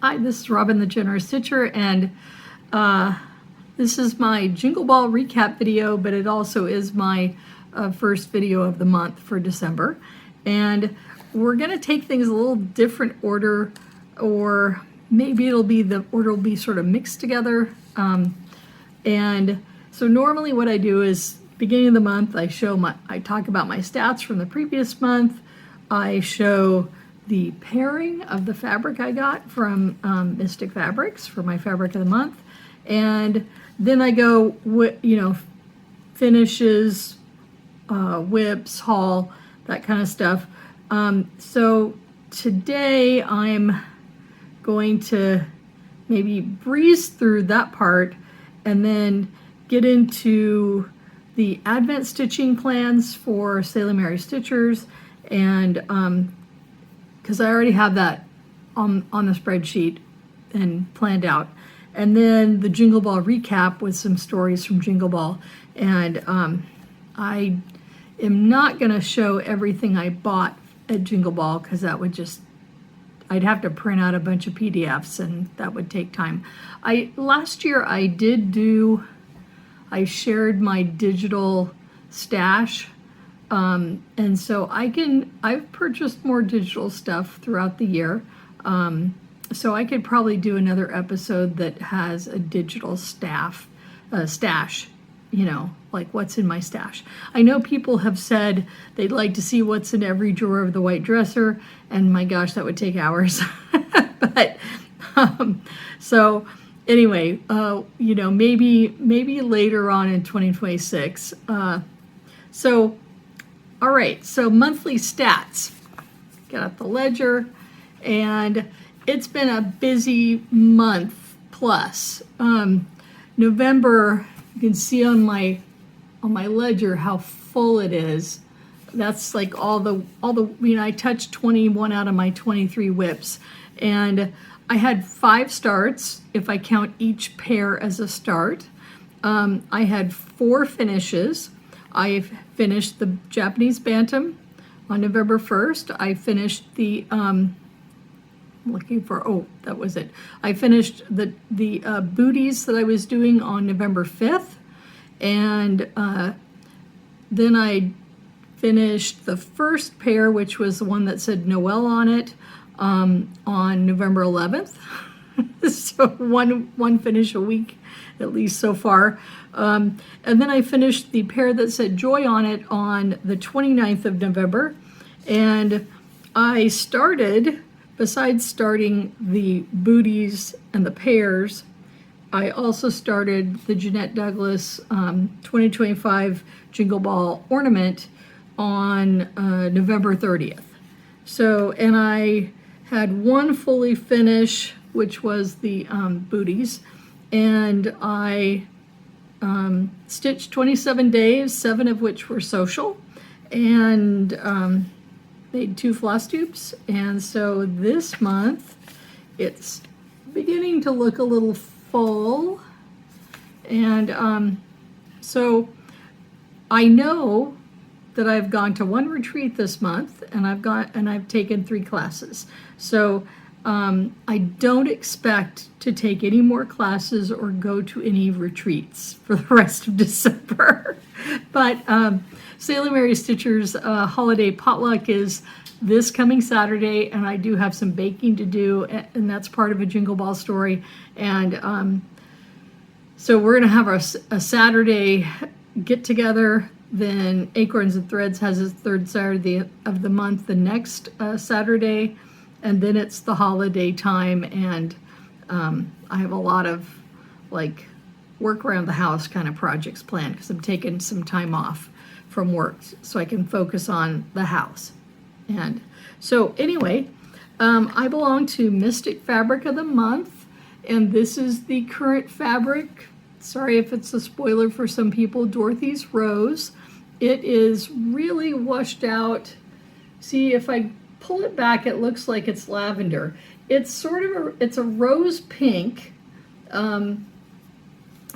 Hi, this is Robin the Generous Stitcher, and this is my Jingle Ball recap video, but it also is my first video of the month for December. And we're going to take things a little different order, or maybe the order will be sort of mixed together. And so normally what I do is beginning of the month, I talk about my stats from the previous month. I show the pairing of the fabric I got from Mystic Fabrics for my fabric of the month, and then I go, finishes, whips, haul, that kind of stuff. So today I'm going to maybe breeze through that part and then get into the Advent stitching plans for Sailor Mary Stitchers, and because I already have that on the spreadsheet and planned out. And then the Jingle Ball recap with some stories from Jingle Ball. And I am not going to show everything I bought at Jingle Ball, because that would I'd have to print out a bunch of PDFs and that would take time. Last year I shared my digital stash. And so I've purchased more digital stuff throughout the year. So I could probably do another episode that has a digital stash, like what's in my stash. I know people have said they'd like to see what's in every drawer of the white dresser, and my gosh, that would take hours. But, so anyway, maybe later on in 2026. All right, so monthly stats. Got out the ledger, and it's been a busy month plus. November, you can see on my ledger how full it is. That's like all the I touched 21 out of my 23 whips, and I had 5 starts if I count each pair as a start. I had 4 finishes. I finished the Japanese Bantam on November 1st. I finished the, that was it. I finished the booties that I was doing on November 5th. And then I finished the first pair, which was the one that said Noel on it, on November 11th. So one finish a week, at least so far. And then I finished the pair that said Joy on it on the 29th of November. And I started, besides starting the booties and the pairs, I also started the Jeanette Douglas 2025 Jingle Ball ornament on November 30th. So, and I had one fully finish, which was the booties, and I stitched 27 days, 7 of which were social, and made 2 Flosstubes. And so this month it's beginning to look a little full, and so I know that I've gone to 1 retreat this month, and I've taken 3 classes. So I don't expect to take any more classes or go to any retreats for the rest of December. But Sailor Mary Stitcher's holiday potluck is this coming Saturday, and I do have some baking to do, and that's part of a Jingle Ball story. And so we're going to have a Saturday get together. Then Acorns and Threads has its 3rd Saturday of the month the next Saturday. And then it's the holiday time, and I have a lot of work around the house kind of projects planned, because I'm taking some time off from work so I can focus on the house. And so anyway, I belong to Mystic Fabric of the Month, and this is the current fabric. Sorry if it's a spoiler for some people, Dorothy's Rose. It is really washed out. See, if I pull it back, it looks like it's lavender. It's sort of it's a rose pink, and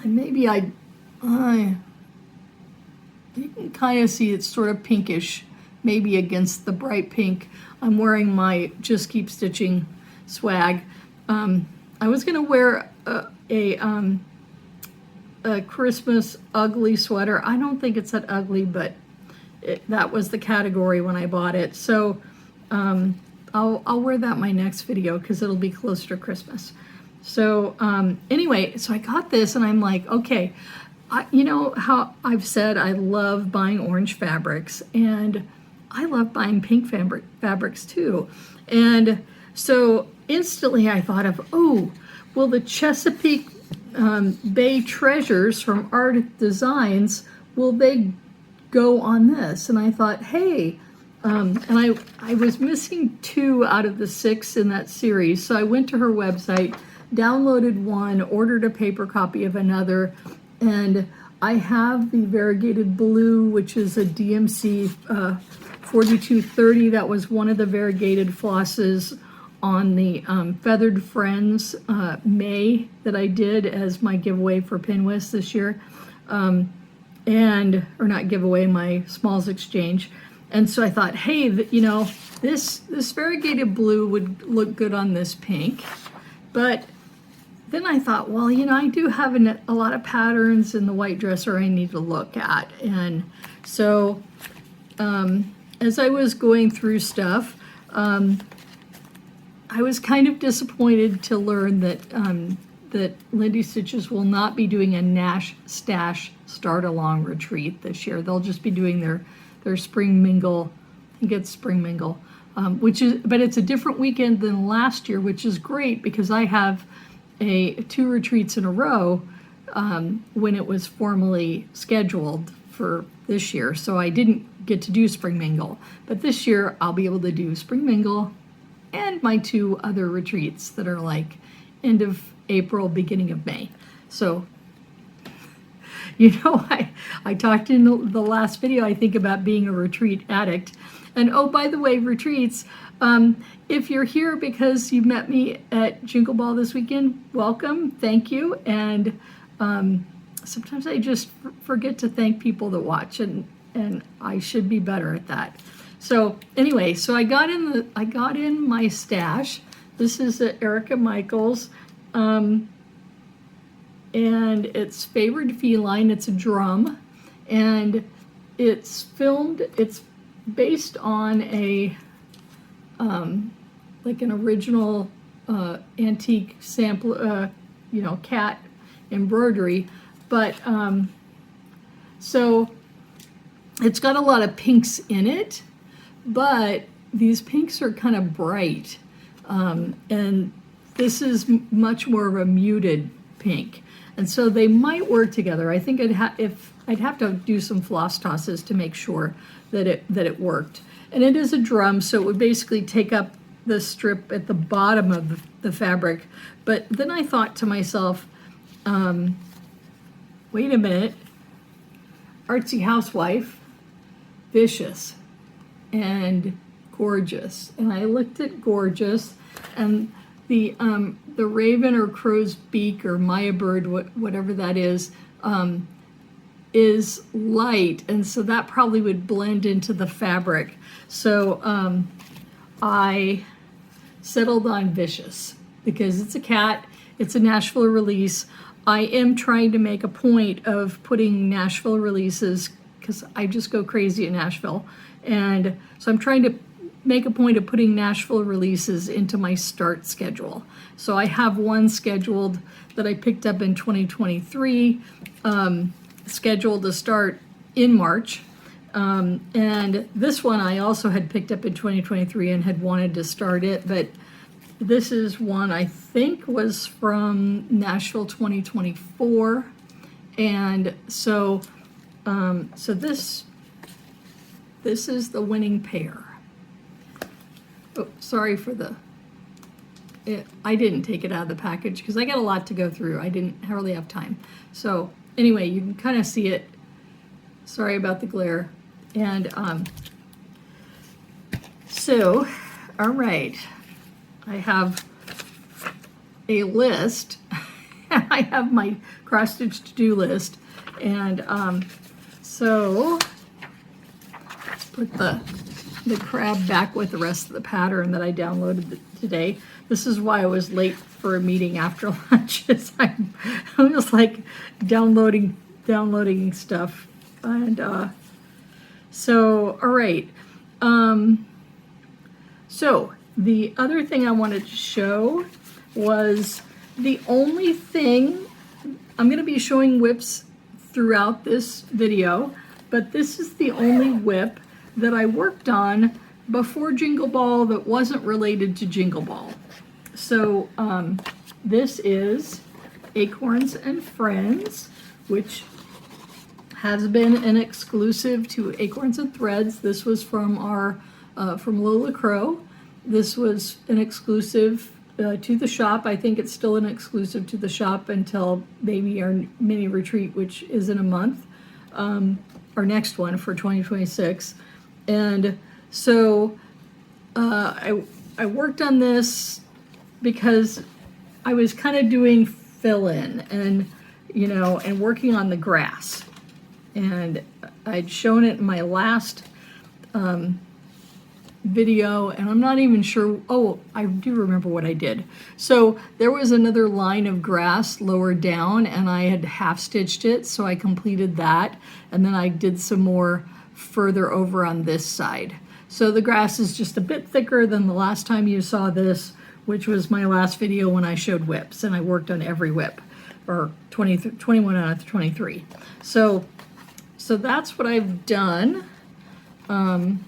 maybe you can kind of see it's sort of pinkish, maybe against the bright pink. I'm wearing my Just Keep Stitching swag, I was gonna wear a Christmas ugly sweater. I don't think it's that ugly, but that was the category when I bought it. So I'll wear that my next video because it'll be closer to Christmas. So anyway, so I got this and I'm like, okay, you know how I've said I love buying orange fabrics, and I love buying pink fabrics too. And so instantly I thought of, oh, well, the Chesapeake Bay Treasures from Art Designs, will they go on this? And I thought, hey, and I was missing 2 out of the 6 in that series. So I went to her website, downloaded one, ordered a paper copy of another, and I have the variegated blue, which is a DMC 4230. That was one of the variegated flosses on the Feathered Friends May that I did as my giveaway for Pinwist this year. Or not giveaway, my Smalls Exchange. And so I thought, hey, you know, this variegated blue would look good on this pink. But then I thought, well, you know, I do have a lot of patterns in the white dresser I need to look at. And so as I was going through stuff, I was kind of disappointed to learn that that Lindy Stitches will not be doing a Nash Stash Start Along retreat this year. They'll just be doing their Spring Mingle. I think it's Spring Mingle, but it's a different weekend than last year, which is great because I have 2 retreats in a row when it was formally scheduled for this year. So I didn't get to do Spring Mingle, but this year I'll be able to do Spring Mingle and my 2 other retreats that are like end of April, beginning of May. So, you know, I talked in the last video, I think, about being a retreat addict. And oh, by the way, retreats, if you're here because you met me at Jingle Ball this weekend, welcome, thank you. And sometimes I just forget to thank people that watch, and I should be better at that. So anyway, so I got in my stash. This is Erica Michaels, and it's Favored Feline. It's a drum, and it's based on a like an original antique sample, you know, cat embroidery, but so it's got a lot of pinks in it, but these pinks are kind of bright, and this is much more of a muted pink, and so they might work together. I think I'd have to do some floss tosses to make sure that it worked. And it is a drum, so it would basically take up the strip at the bottom of the fabric. But then I thought to myself, wait a minute, Artsy Housewife, vicious and gorgeous. And I looked at gorgeous, and the raven or crow's beak or Maya bird, whatever that is light, and so that probably would blend into the fabric. So I settled on Vicious because it's a cat, it's a Nashville release. I am trying to make a point of putting Nashville releases because I just go crazy in Nashville, and so I'm trying to make a point of putting Nashville releases into my start schedule. So I have one scheduled that I picked up in 2023, scheduled to start in March. And this one I also had picked up in 2023 and had wanted to start it, but this is one I think was from Nashville 2024. And so this is the winning pair. Oh, sorry for I didn't take it out of the package because I got a lot to go through. I didn't really have time. So anyway, you can kind of see it. Sorry about the glare. And so, all right, I have a list. I have my cross-stitch to-do list. And so let's put the crab back with the rest of the pattern that I downloaded today. this is why I was late for a meeting after lunch. I was like downloading stuff. And so, all right. So the other thing I wanted to show was the only thing, I'm going to be showing whips throughout this video, but this is the only whip that I worked on before Jingle Ball that wasn't related to Jingle Ball. So this is Acorns and Friends, which has been an exclusive to Acorns and Threads. This was from our from Lola Crow. This was an exclusive to the shop. I think it's still an exclusive to the shop until maybe our mini retreat, which is in a month, our next one for 2026. And so I worked on this because I was kind of doing fill-in and, you know, and working on the grass. And I'd shown it in my last video, and I'm not even sure. Oh, I do remember what I did. So there was another line of grass lower down, and I had half stitched it, so I completed that, and then I did some more further over on this side. So the grass is just a bit thicker than the last time you saw this, which was my last video when I showed whips, and I worked on every whip, or 21 out of 23. So that's what I've done. And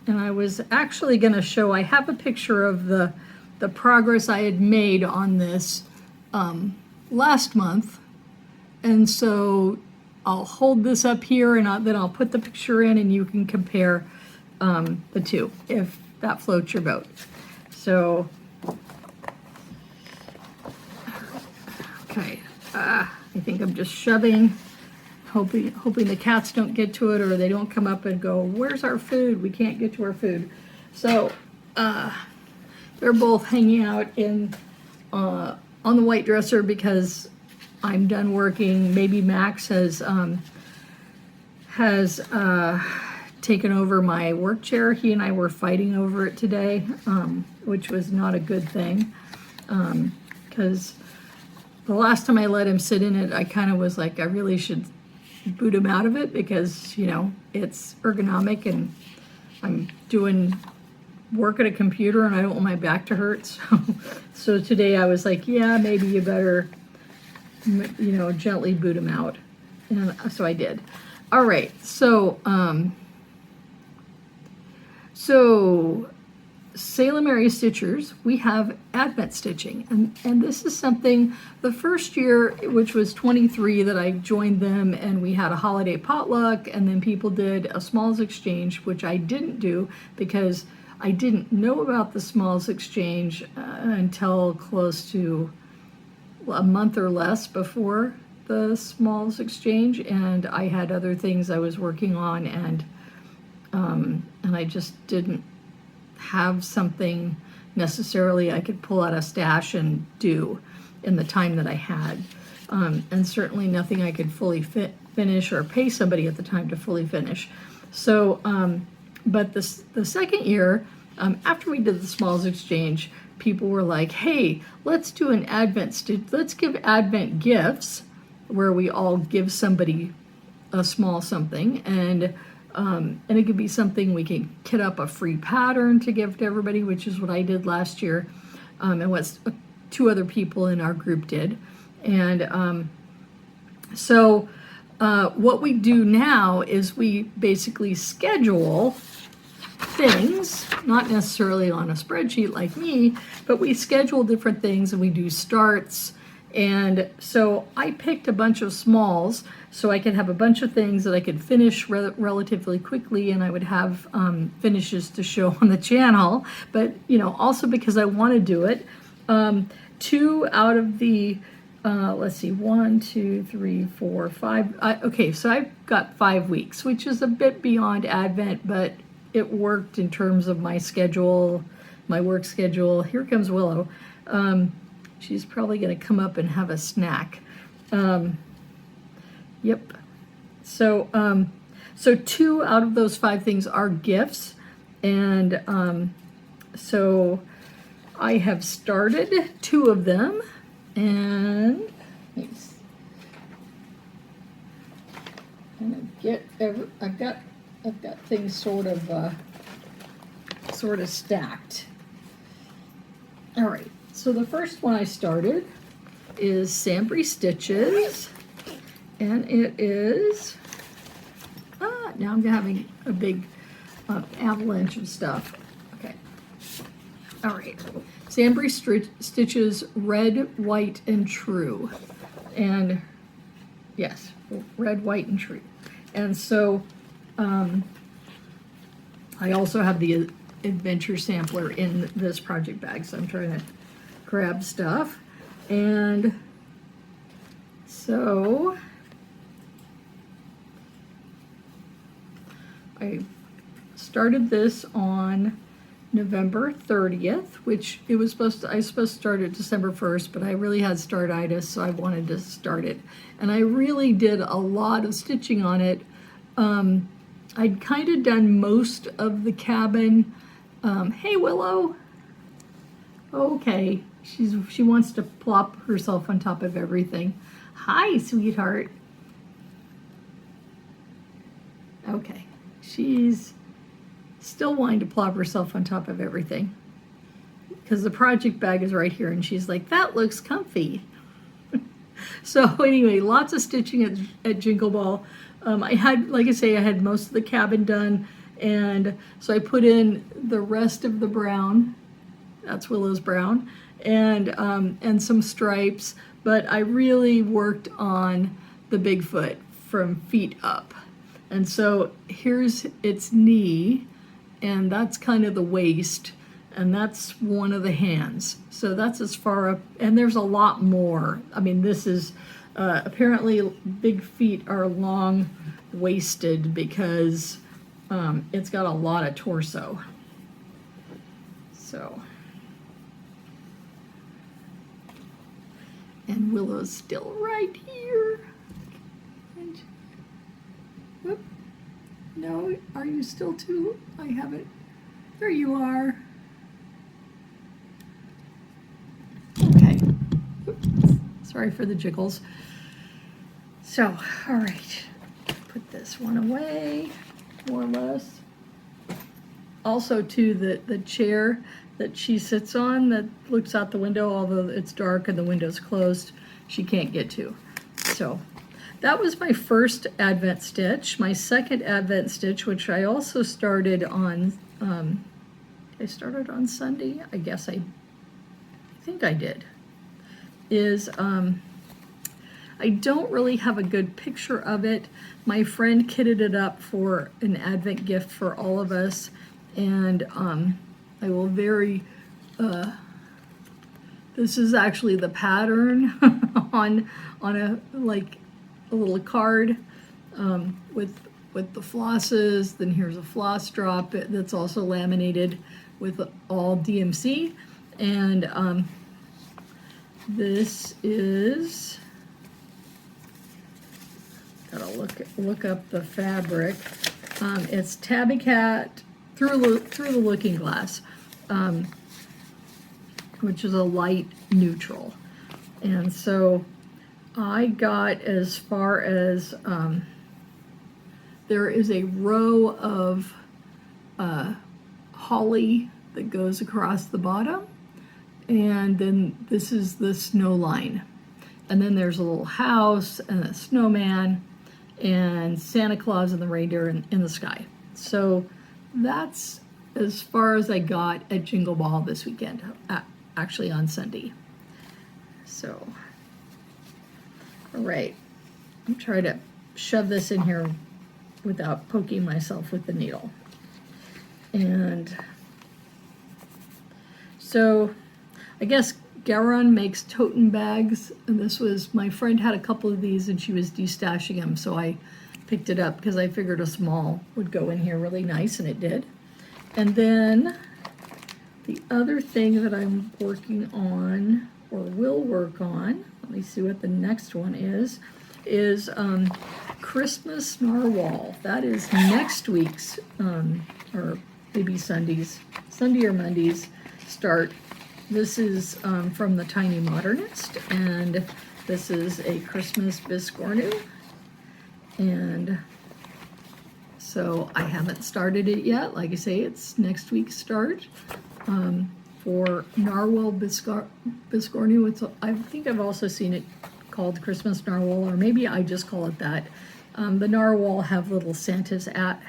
I was actually going to show, I have a picture of the progress I had made on this last month. And so I'll hold this up here, and then I'll put the picture in, and you can compare the two, if that floats your boat. So, okay, I think I'm just shoving, hoping the cats don't get to it, or they don't come up and go, where's our food? We can't get to our food. So they're both hanging out in on the white dresser because I'm done working. Maybe Max has taken over my work chair. He and I were fighting over it today, which was not a good thing, because the last time I let him sit in it, I kind of was like, I really should boot him out of it because, you know, it's ergonomic and I'm doing work at a computer and I don't want my back to hurt. So today I was like, yeah, maybe you better, you know, gently boot him out. And so I did. All right. So Salem area stitchers, we have Advent stitching, and this is something, the first year, which was 23, that I joined them, and we had a holiday potluck, and then people did a smalls exchange, which I didn't do because I didn't know about the smalls exchange until close to a month or less before the smalls exchange, and I had other things I was working on, and I just didn't have something necessarily I could pull out a stash and do in the time that I had, and certainly nothing I could fully finish or pay somebody at the time to fully finish. So but the second year, after we did the smalls exchange, people were like, hey, let's do an Advent stitch, let's give Advent gifts where we all give somebody a small something, and it could be something we can kit up a free pattern to give to everybody, which is what I did last year, and what 2 other people in our group did. And so what we do now is we basically schedule things, not necessarily on a spreadsheet like me, but we schedule different things and we do starts. And so I picked a bunch of smalls so I could have a bunch of things that I could finish relatively quickly, and I would have finishes to show on the channel, but you know, also because I want to do it. 2 out of the let's see, 1, 2, 3, 4, 5, okay, so I've got 5 weeks, which is a bit beyond Advent, but it worked in terms of my schedule, my work schedule. Here comes Willow. She's probably going to come up and have a snack. Yep. So, so 2 out of those 5 things are gifts, and So I have started 2 of them, and I've got things sort of stacked. All right, so the first one I started is Sambry Stitches, and it is, now I'm having a big avalanche of stuff. Okay, all right, Sambry Stitches Red, White, and True, and yes, Red, White, and True. And so I also have the adventure sampler in this project bag, so I'm trying to grab stuff. And so I started this on November 30th, which I was supposed to start it December 1st, but I really had startitis, so I wanted to start it. And I really did a lot of stitching on it. I'd kind of done most of the cabin. Hey, Willow. Okay, she wants to plop herself on top of everything. Hi, sweetheart. Okay, she's still wanting to plop herself on top of everything because the project bag is right here, and she's like, that looks comfy. So anyway, lots of stitching at Jingle Ball. I had, like I say, I had most of the cabin done, and so I put in the rest of the brown. That's Willow's brown, and some stripes. But I really worked on the Bigfoot from feet up, and so here's its knee, and that's kind of the waist, and that's one of the hands. So that's as far up, and there's a lot more. I mean, this is apparently big feet are long waisted because it's got a lot of torso. So, and Willow's still right here. And, whoop. No, are you still too? I haven't. There you are. Okay. Oops. Sorry for the jiggles. So, all right. Put this one away, more or less. Also, too, the chair that she sits on that looks out the window, although it's dark and the window's closed, she can't get to. So that was my first Advent stitch. My second Advent stitch, which I also started on, I started on Sunday, I guess I think I did, is, I don't really have a good picture of it. My friend kitted it up for an Advent gift for all of us, and I will this is actually the pattern on a little card with the flosses. Then here's a floss drop that's also laminated with all DMC, and this is, gotta look up the fabric. It's Tabby Cat through the Looking Glass, which is a light neutral. And so I got as far as there is a row of holly that goes across the bottom, and then this is the snow line, and then there's a little house and a snowman and Santa Claus and the reindeer in the sky. So that's as far as I got at Jingle Ball this weekend, actually on Sunday. So, all right, I'm trying to shove this in here without poking myself with the needle. And so I guess Garon makes totem bags, and this was, my friend had a couple of these and she was destashing them, so I picked it up because I figured a small would go in here really nice, and it did. And then the other thing that I'm working on, or will work on, let me see what the next one is Christmas Narwhal. That is next week's, or maybe Sunday or Mondays start. This is from the Tiny Modernist, and this is a Christmas Biscornu, and so I haven't started it yet. Like I say, it's next week's start. For Narwhal Biscornu, I think I've also seen it called Christmas Narwhal, or maybe I just call it that. The Narwhal have little Santa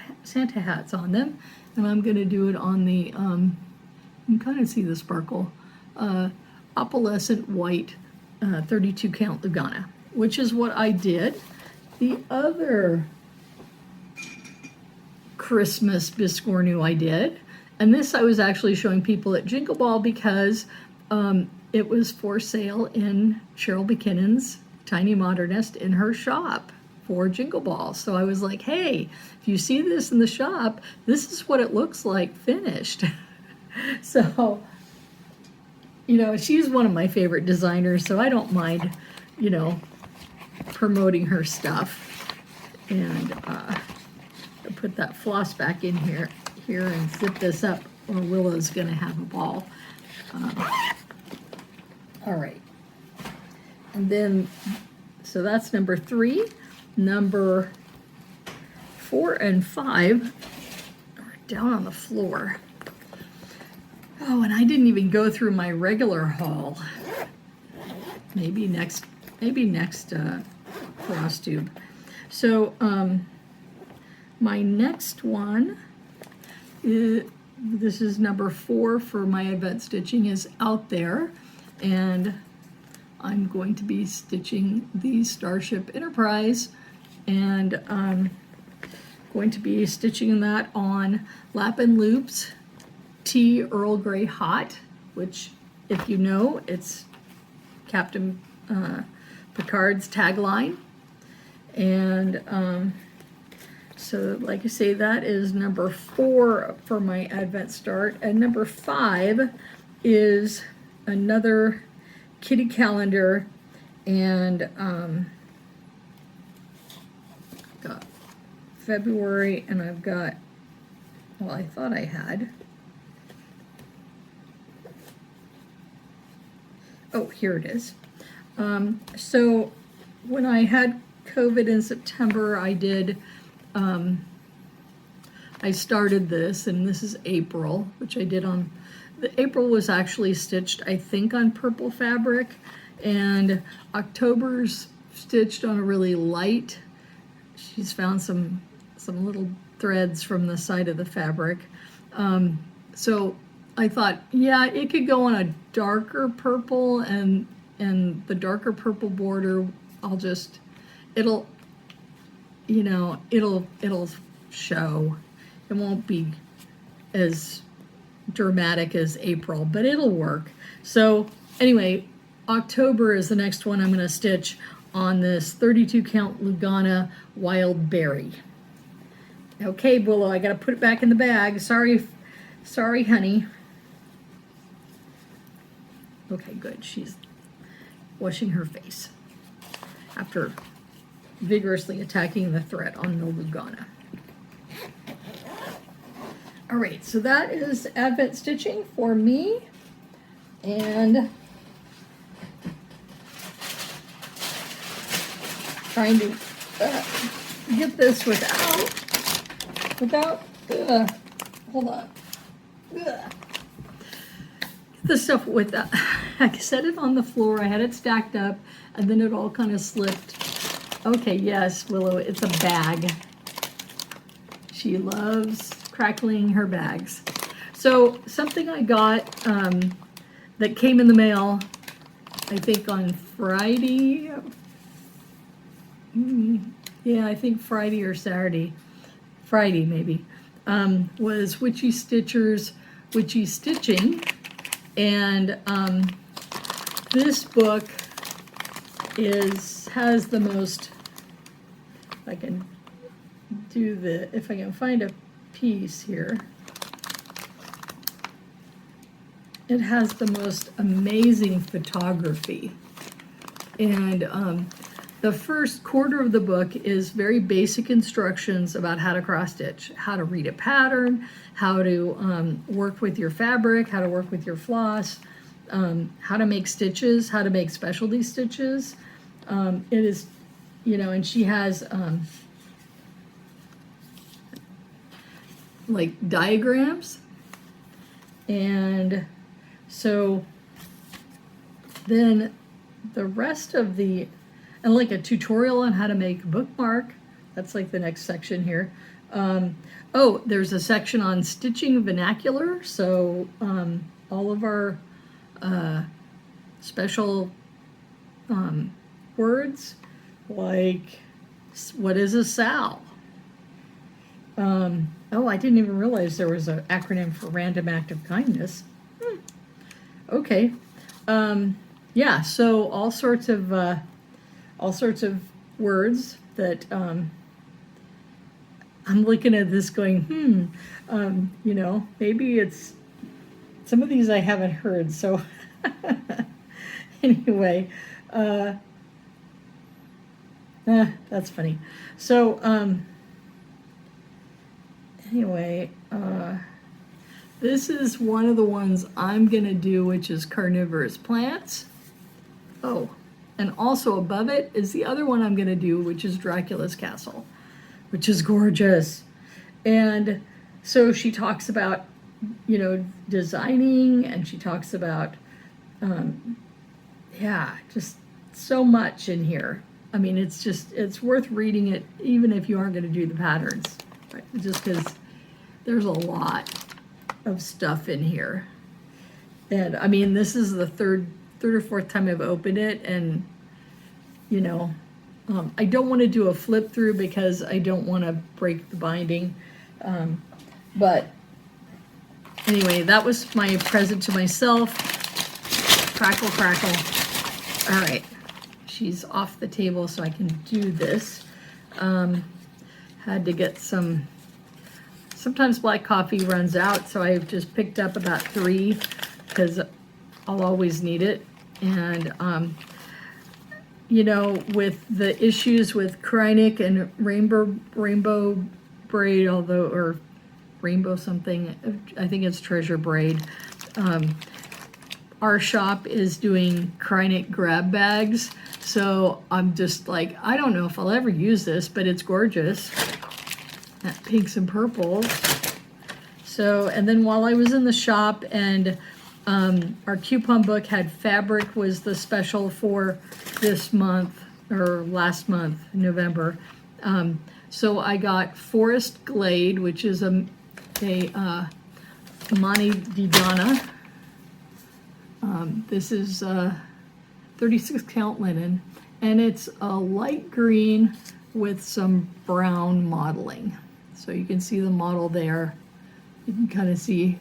hats on them, and I'm going to do it on the, you can kind of see the sparkle, opalescent white 32 count Lugana, which is what I did. The other Christmas Biscornu I did, and this I was actually showing people at Jingle Ball because it was for sale in Cheryl McKinnon's Tiny Modernist in her shop for Jingle Ball. So I was like, hey, if you see this in the shop, this is what it looks like finished. So, you know, she's one of my favorite designers, so I don't mind, you know, promoting her stuff. And I'll put that floss back in here and zip this up, or Willow's gonna have a ball. All right, and then, so that's number 3. Number 4 and 5 are down on the floor. Oh, and I didn't even go through my regular haul. Maybe next Flosstube. So my next one this is number 4 for my advanced stitching, is out there, and I'm going to be stitching the Starship Enterprise, and I'm going to be stitching that on Lap and Loops Tea Earl Grey Hot, which, if you know, it's Captain Picard's tagline. And so, like I say, that is number 4 for my Advent start. And number 5 is another kitty calendar, and got February, and I've got, well, I thought I had, oh, here it is. So when I had COVID in September, I did, I started this, and this is April, which I did on, April was actually stitched, I think, on purple fabric, and October's stitched on a really light. She's found some little threads from the side of the fabric. So I thought, yeah, it could go on a darker purple, and the darker purple border, I'll just, it'll, you know, it'll show. It won't be as dramatic as April, but it'll work. So anyway, October is the next one I'm going to stitch on this 32 count Lugana Wild Berry. Okay, Willow, I got to put it back in the bag. Sorry, honey. Okay, good. She's washing her face after vigorously attacking the thread on the Lugana. All right, so that is Advent stitching for me, and trying to get this without, hold on, get this stuff with that. I set it on the floor, I had it stacked up, and then it all kind of slipped. Okay, yes, Willow, it's a bag. She loves crackling her bags. So something I got that came in the mail, I think on Friday. Yeah, I think Friday or Saturday. Friday maybe. Was Witchy Stitcher's Witchy Stitching, and this book has the most. If I can do if I can find a piece here, it has the most amazing photography, and the first quarter of the book is very basic instructions about how to cross stitch, how to read a pattern, how to work with your fabric, how to work with your floss, how to make stitches, how to make specialty stitches. It is, you know, and she has like diagrams. And so then the rest of the, and like a tutorial on how to make a bookmark. That's like the next section here. Oh, there's a section on stitching vernacular. So all of our special words, like what is a SAL? Oh, I didn't even realize there was an acronym for Random Act of Kindness. Okay. Yeah, so all sorts of words that I'm looking at this going, you know, maybe it's, some of these I haven't heard, so anyway, that's funny. So anyway, this is one of the ones I'm gonna do, which is carnivorous plants. Oh, and also above it is the other one I'm gonna do, which is Dracula's Castle, which is gorgeous. And so she talks about, you know, designing, and she talks about, yeah, just so much in here. I mean, it's just, it's worth reading it, even if you aren't gonna do the patterns, right? Just because there's a lot of stuff in here. And I mean, this is the third or fourth time I've opened it, and you know, I don't want to do a flip through because I don't want to break the binding. But anyway, that was my present to myself. Crackle, crackle. All right, she's off the table so I can do this. Had to get some, sometimes black coffee runs out, so I've just picked up about 3 because I'll always need it. And you know, with the issues with Kreinik and rainbow braid, although, or rainbow something, I think it's treasure braid. Our shop is doing Kreinik grab bags, so I'm just like, I don't know if I'll ever use this, but it's gorgeous. That pinks and purples. So, and then while I was in the shop, and our coupon book had fabric was the special for this month, or last month, November. So I got Forest Glade, which is a Mani di Donna. This is 36 count linen, and it's a light green with some brown modeling. So you can see the model there. You can kind of see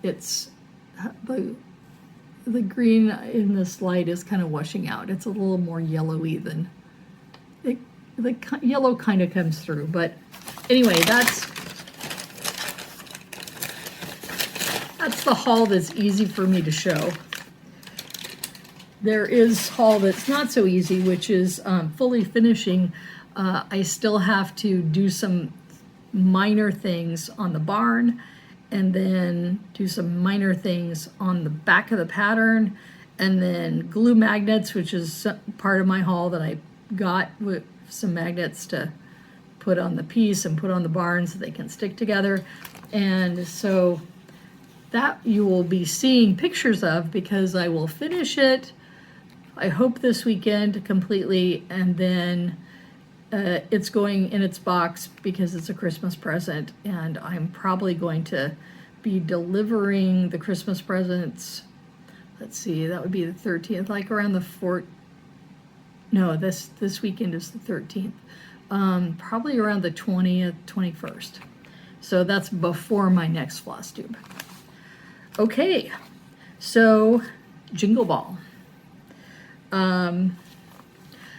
it's the green in this light is kind of washing out. It's a little more yellowy than the yellow kind of comes through. But anyway, that's the haul that's easy for me to show. There is haul that's not so easy, which is fully finishing. I still have to do some minor things on the barn, and then do some minor things on the back of the pattern, and then glue magnets, which is part of my haul that I got, with some magnets to put on the piece and put on the barn so they can stick together. And so that you will be seeing pictures of, because I will finish it, I hope this weekend completely, and then it's going in its box because it's a Christmas present, and I'm probably going to be delivering the Christmas presents. Let's see, that would be the 13th, like around the 4th. No, this weekend is the 13th. Probably around the 20th, 21st. So that's before my next Flosstube. Okay, so Jingle Ball.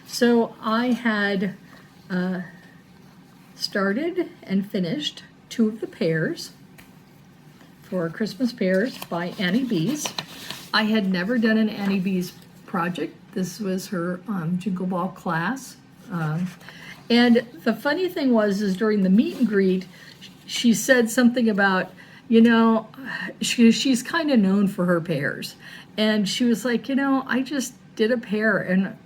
So I had started and finished 2 of the pairs for Christmas Pairs by Annie Bees. I had never done an Annie Bees project This was her Jingle Ball class. And the funny thing was, is during the meet and greet, she said something about, you know, she's kind of known for her pears. And she was like, you know, I just did a pear. And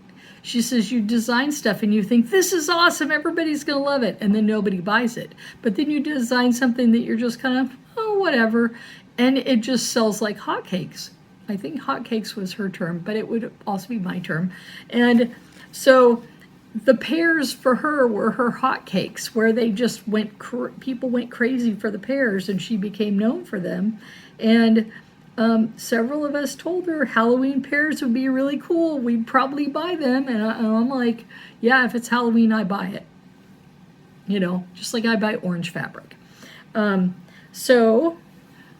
she says, you design stuff and you think, this is awesome, everybody's going to love it. And then nobody buys it. But then you design something that you're just kind of, oh, whatever. And it just sells like hotcakes. I think hotcakes was her term, but it would also be my term. And so the pears for her were her hotcakes, where they just went, people went crazy for the pears, and she became known for them. And several of us told her Halloween pears would be really cool. We'd probably buy them. And I'm like, yeah, if it's Halloween, I buy it. You know, just like I buy orange fabric. So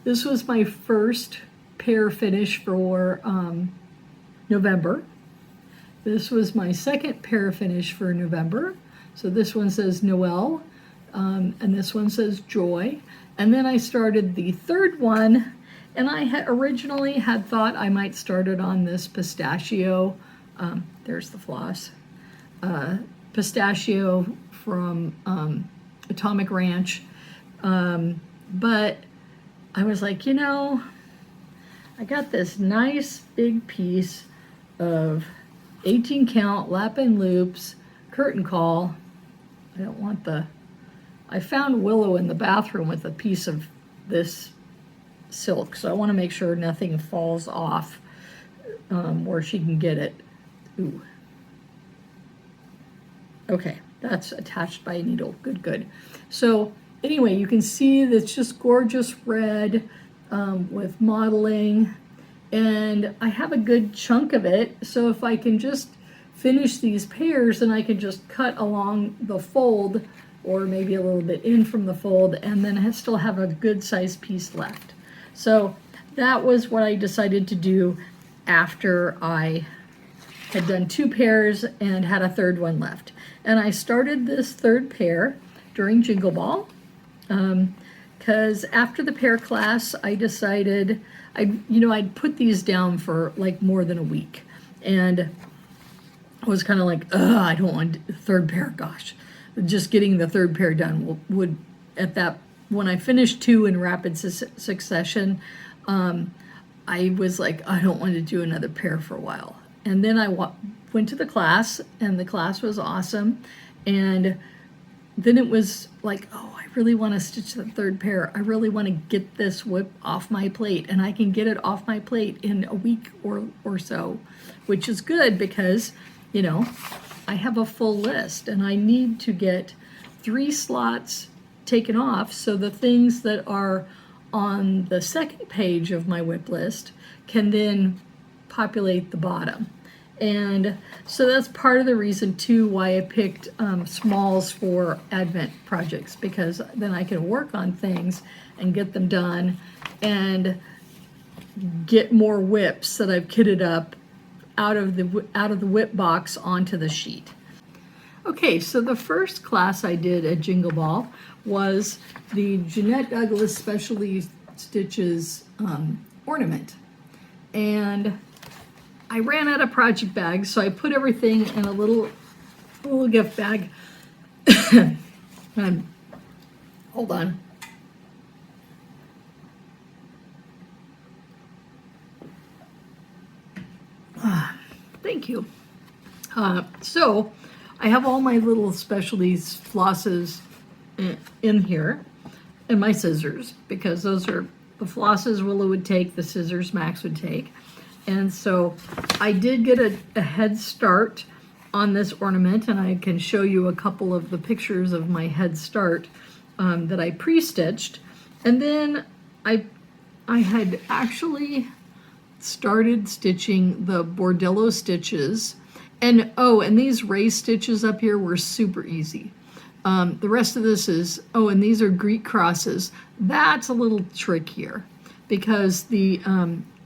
this was my first pear finish for November. This was my second pear finish for November. So this one says Noel, and this one says Joy. And then I started the third one, and I had originally had thought I might start it on this pistachio. There's the floss. Pistachio from Atomic Ranch. But I was like, you know, I got this nice big piece of 18 count lap and loops curtain call. I don't want I found Willow in the bathroom with a piece of this silk, so I want to make sure nothing falls off where she can get it. Ooh. Okay, that's attached by a needle. Good, good. So anyway, you can see that's just gorgeous red with modeling. And I have a good chunk of it, so if I can just finish these pears, then I can just cut along the fold, or maybe a little bit in from the fold, and then I still have a good sized piece left. So that was what I decided to do after I had done 2 pears and had a third one left. And I started this third pear during Jingle Ball, because after the pear class, I decided I'd put these down for like more than a week, and I was kind of like, I don't want the third pear. Gosh, just getting the third pear done would at that, when I finished 2 in rapid succession, I was like, I don't want to do another pear for a while. And then I went to the class, and the class was awesome. And then it was like, oh, I really want to stitch the third pear. I really want to get this whip off my plate, and I can get it off my plate in a week or so, which is good because, you know, I have a full list, and I need to get 3 slots taken off, so the things that are on the second page of my whip list can then populate the bottom. And so that's part of the reason too why I picked smalls for Advent projects, because then I can work on things and get them done and get more whips that I've kitted up out of the whip box onto the sheet. Okay, so the first class I did at Jingle Ball was the Jeanette Douglas Specialty Stitches ornament. And I ran out of project bags, so I put everything in a little gift bag. Hold on. Thank you. So I have all my little specialties flosses in here, and my scissors, because those are the flosses Willow would take, the scissors Max would take. And so I did get a head start on this ornament, and I can show you a couple of the pictures of my head start that I pre-stitched. And then I had actually started stitching the bordello stitches, and these raised stitches up here were super easy. The rest of this is, and these are Greek crosses. That's a little trickier because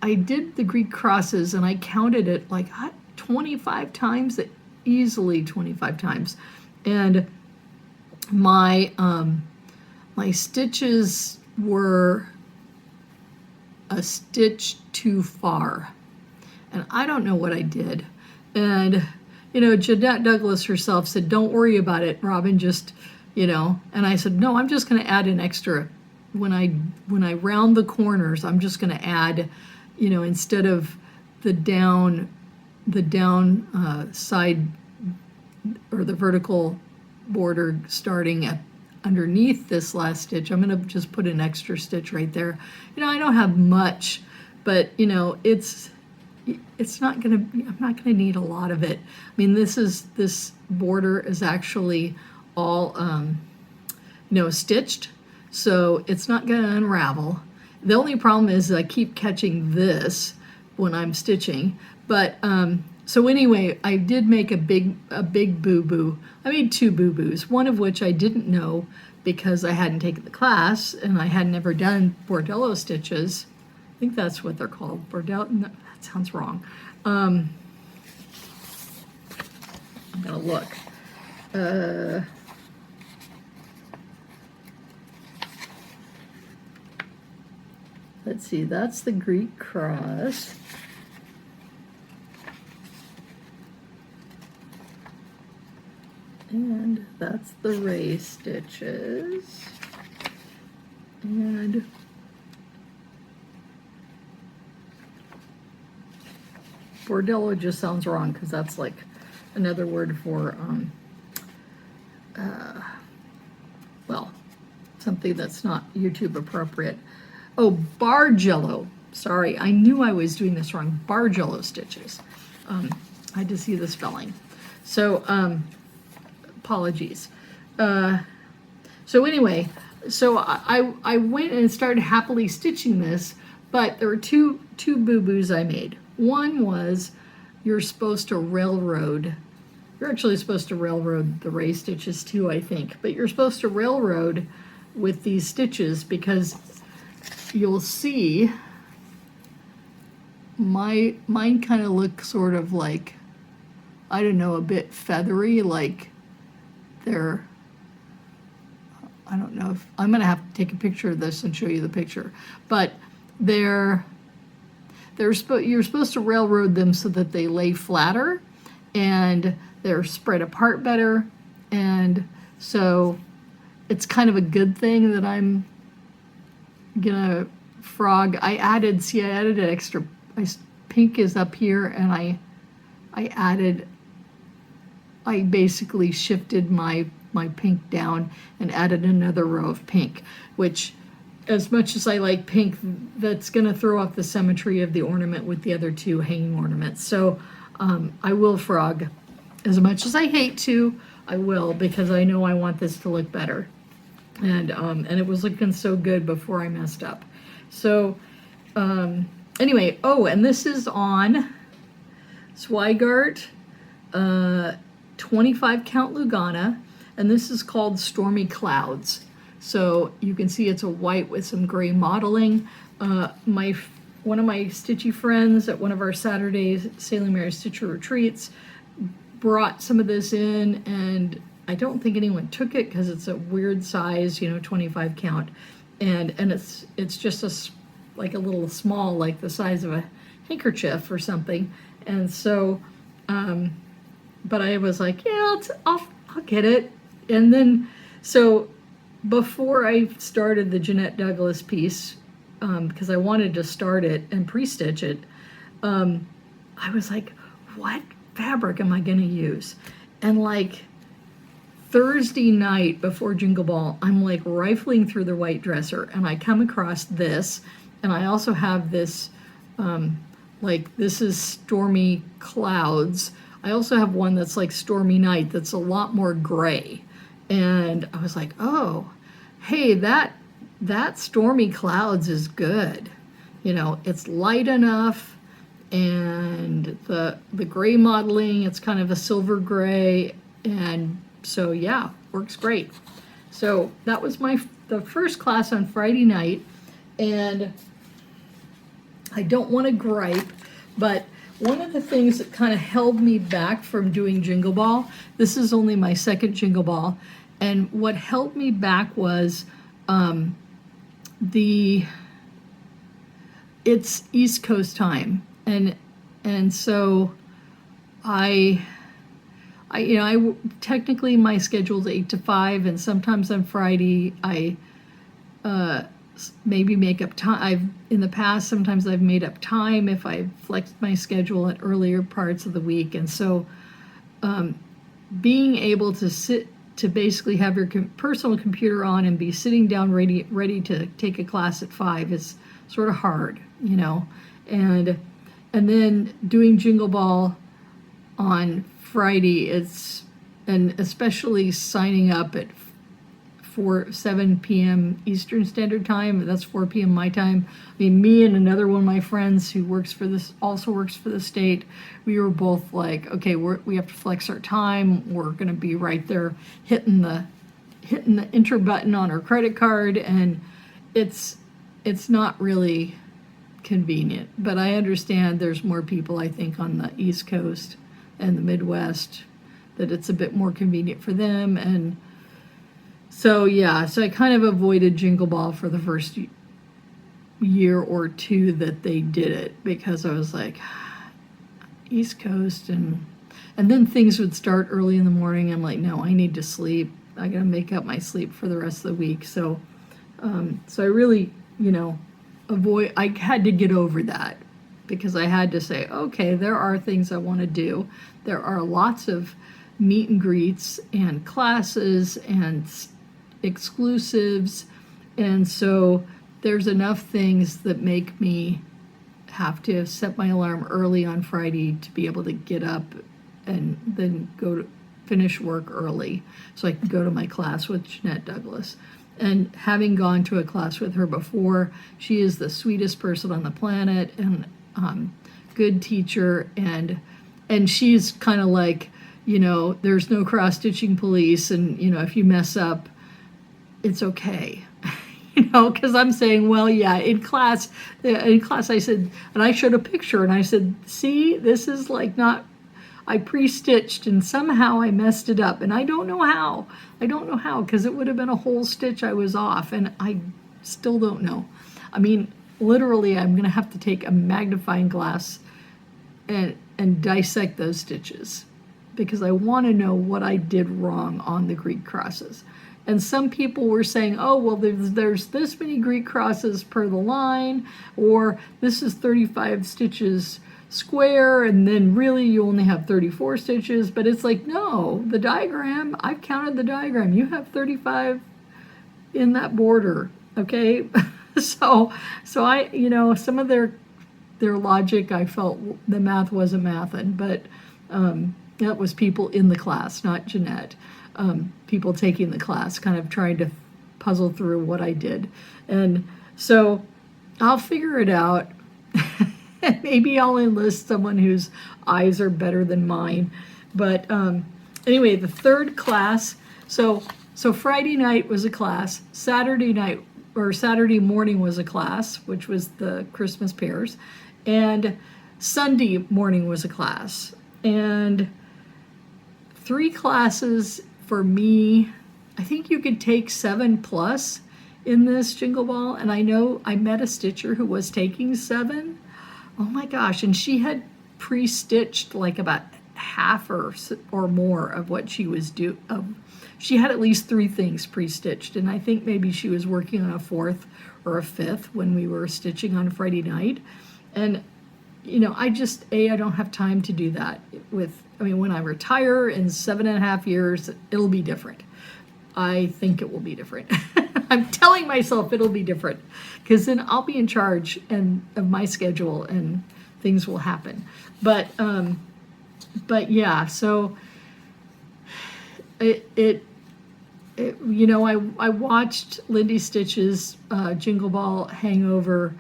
I did the Greek crosses and I counted it like 25 times, easily 25 times. And my stitches were a stitch too far. And I don't know what I did, And, you know, Jeanette Douglas herself said, don't worry about it, Robin, just, you know, and I said, no, I'm just going to add an extra, when I round the corners, I'm just going to add, you know, instead of the down side, or the vertical border starting at underneath this last stitch, I'm going to just put an extra stitch right there. You know, I don't have much, but you know, it's not going to, I'm not going to need a lot of it. I mean, this border is actually all you know, stitched, so it's not going to unravel. The only problem is I keep catching this when I'm stitching, but so anyway, I did make a big boo-boo. I made 2 boo-boos, one of which I didn't know because I hadn't taken the class and I had never done bordello stitches. I think that's what they're called, bordello. No, that sounds wrong. I'm gonna look. Let's see, that's the Greek cross. And that's the ray stitches. And bordello just sounds wrong because that's like another word for, well, something that's not YouTube appropriate. Oh, bargello. Sorry, I knew I was doing this wrong. Bargello stitches. I had to see the spelling. So, apologies. So anyway, so I went and started happily stitching this, but there were two boo-boos I made. One was you're supposed to railroad. You're actually supposed to railroad the ray stitches too, I think, but you're supposed to railroad with these stitches because you'll see mine kind of look sort of like, I don't know, a bit feathery, like they're, I don't know if, I'm gonna have to take a picture of this and show you the picture, but you're supposed to railroad them so that they lay flatter and they're spread apart better, and so it's kind of a good thing that I'm gonna frog. I added an extra, pink is up here, and I basically shifted my pink down and added another row of pink, which, as much as I like pink, that's gonna throw off the symmetry of the ornament with the other 2 hanging ornaments. So I will frog. As much as I hate to, I will, because I know I want this to look better. And it was looking so good before I messed up. So anyway, oh, and this is on Zweigart 25 count Lugana, and this is called Stormy Clouds. So you can see it's a white with some gray modeling. One of my stitchy friends at one of our Saturday Sailing Mary Stitcher retreats brought some of this in, and I don't think anyone took it because it's a weird size, you know, 25 count, and it's just like a little small, like the size of a handkerchief or something. And so, but I was like, yeah, I'll get it. And then, so before I started the Jeanette Douglas piece, because I wanted to start it and pre-stitch it, I was like, what fabric am I going to use? And like Thursday night before Jingle Ball, I'm like rifling through the white dresser, and I come across this, and I also have this, like this is Stormy Clouds. I also have one that's like Stormy Night that's a lot more gray. And I was like, oh, hey, that Stormy Clouds is good. You know, it's light enough, and the gray modeling, it's kind of a silver gray, and so yeah, works great. So that was the first class on Friday night, and I don't want to gripe, but one of the things that kind of held me back from doing Jingle Ball, this is only my second Jingle Ball, and what held me back was it's East Coast time, and so technically my schedule's 8 to 5, and sometimes on Friday I maybe make up time. In the past, sometimes I've made up time if I've flexed my schedule at earlier parts of the week. And so being able to sit, to basically have your personal computer on and be sitting down ready to take a class at 5 is sort of hard, and then doing Jingle Ball on Friday, and especially signing up at 7 p.m. Eastern Standard Time. That's 4 p.m. my time. I mean, me and another one of my friends who also works for the state, we were both like, okay, we have to flex our time. We're going to be right there hitting the enter button on our credit card, and it's not really convenient. But I understand there's more people, I think, on the East Coast and the Midwest that it's a bit more convenient for them. And so I kind of avoided Jingle Ball for the first year or two that they did it, because I was like, East Coast, and then things would start early in the morning. I'm like, no, I need to sleep. I gotta make up my sleep for the rest of the week. So I really, I had to get over that, because I had to say, okay, there are things I want to do. There are lots of meet and greets and classes and exclusives, and so there's enough things that make me have to set my alarm early on Friday to be able to get up and then go to finish work early so I can go to my class with Jeanette Douglas. And having gone to a class with her before, she is the sweetest person on the planet, and good teacher, and she's kind of like, there's no cross-stitching police, and if you mess up, it's okay. Because I'm saying, well, yeah, in class I said, and I showed a picture, and I said, see, this is like not, I pre-stitched and somehow I messed it up, and I don't know how, because it would have been a whole stitch I was off, and I still don't know. I mean, literally, I'm gonna have to take a magnifying glass and dissect those stitches, because I want to know what I did wrong on the Greek crosses. And some people were saying, oh, well, there's this many Greek crosses per the line, or this is 35 stitches square, and then really you only have 34 stitches. But it's like, no, the diagram, I've counted the diagram. You have 35 in that border, okay? So I, some of their logic, I felt the math wasn't mathin', but that was people in the class, not Jeanette. People taking the class, kind of trying to puzzle through what I did. And so I'll figure it out. Maybe I'll enlist someone whose eyes are better than mine. But anyway, the third class, so Friday night was a class, Saturday morning was a class, which was the Christmas pairs, and Sunday morning was a class. And 3 classes for me. I think you could take 7+ in this Jingle Ball, and I know I met a stitcher who was taking 7. Oh my gosh, and she had pre-stitched like about half or more of what she was due. She had at least 3 things pre-stitched, and I think maybe she was working on a 4th or a 5th when we were stitching on Friday night. And I don't have time to do that. When I retire in 7.5 years, it'll be different. I think it will be different. I'm telling myself it'll be different, because then I'll be in charge of my schedule and things will happen. But yeah, so I watched Lindy Stitch's Jingle Ball Hangover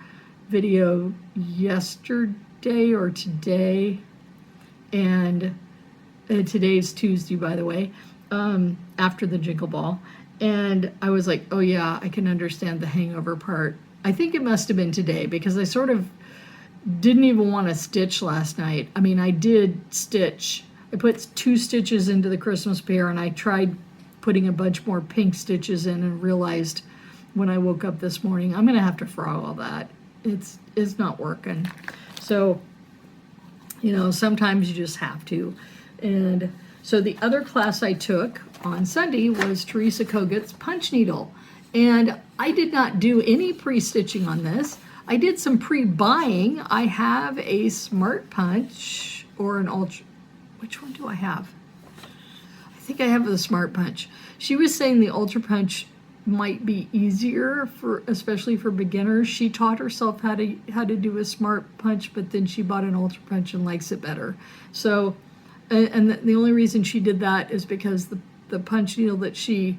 video yesterday or today, and today's Tuesday, by the way, after the Jingle Ball, and I was like, oh yeah, I can understand the hangover part. I think it must have been today, because I sort of didn't even want to stitch last night. I mean, I did stitch. I put 2 stitches into the Christmas pair, and I tried putting a bunch more pink stitches in, and realized when I woke up this morning, I'm gonna have to frog all that. It's not working. So sometimes you just have to. And so the other class I took on Sunday was Teresa Kogut's punch needle. And I did not do any pre-stitching on this. I did some pre-buying. I have a Smart Punch or an Ultra. Which one do I have? I think I have the Smart Punch. She was saying the Ultra Punch might be easier especially for beginners. She taught herself how to do a Smart Punch, but then she bought an Ultra Punch and likes it better. So, and the only reason she did that is because the punch needle that she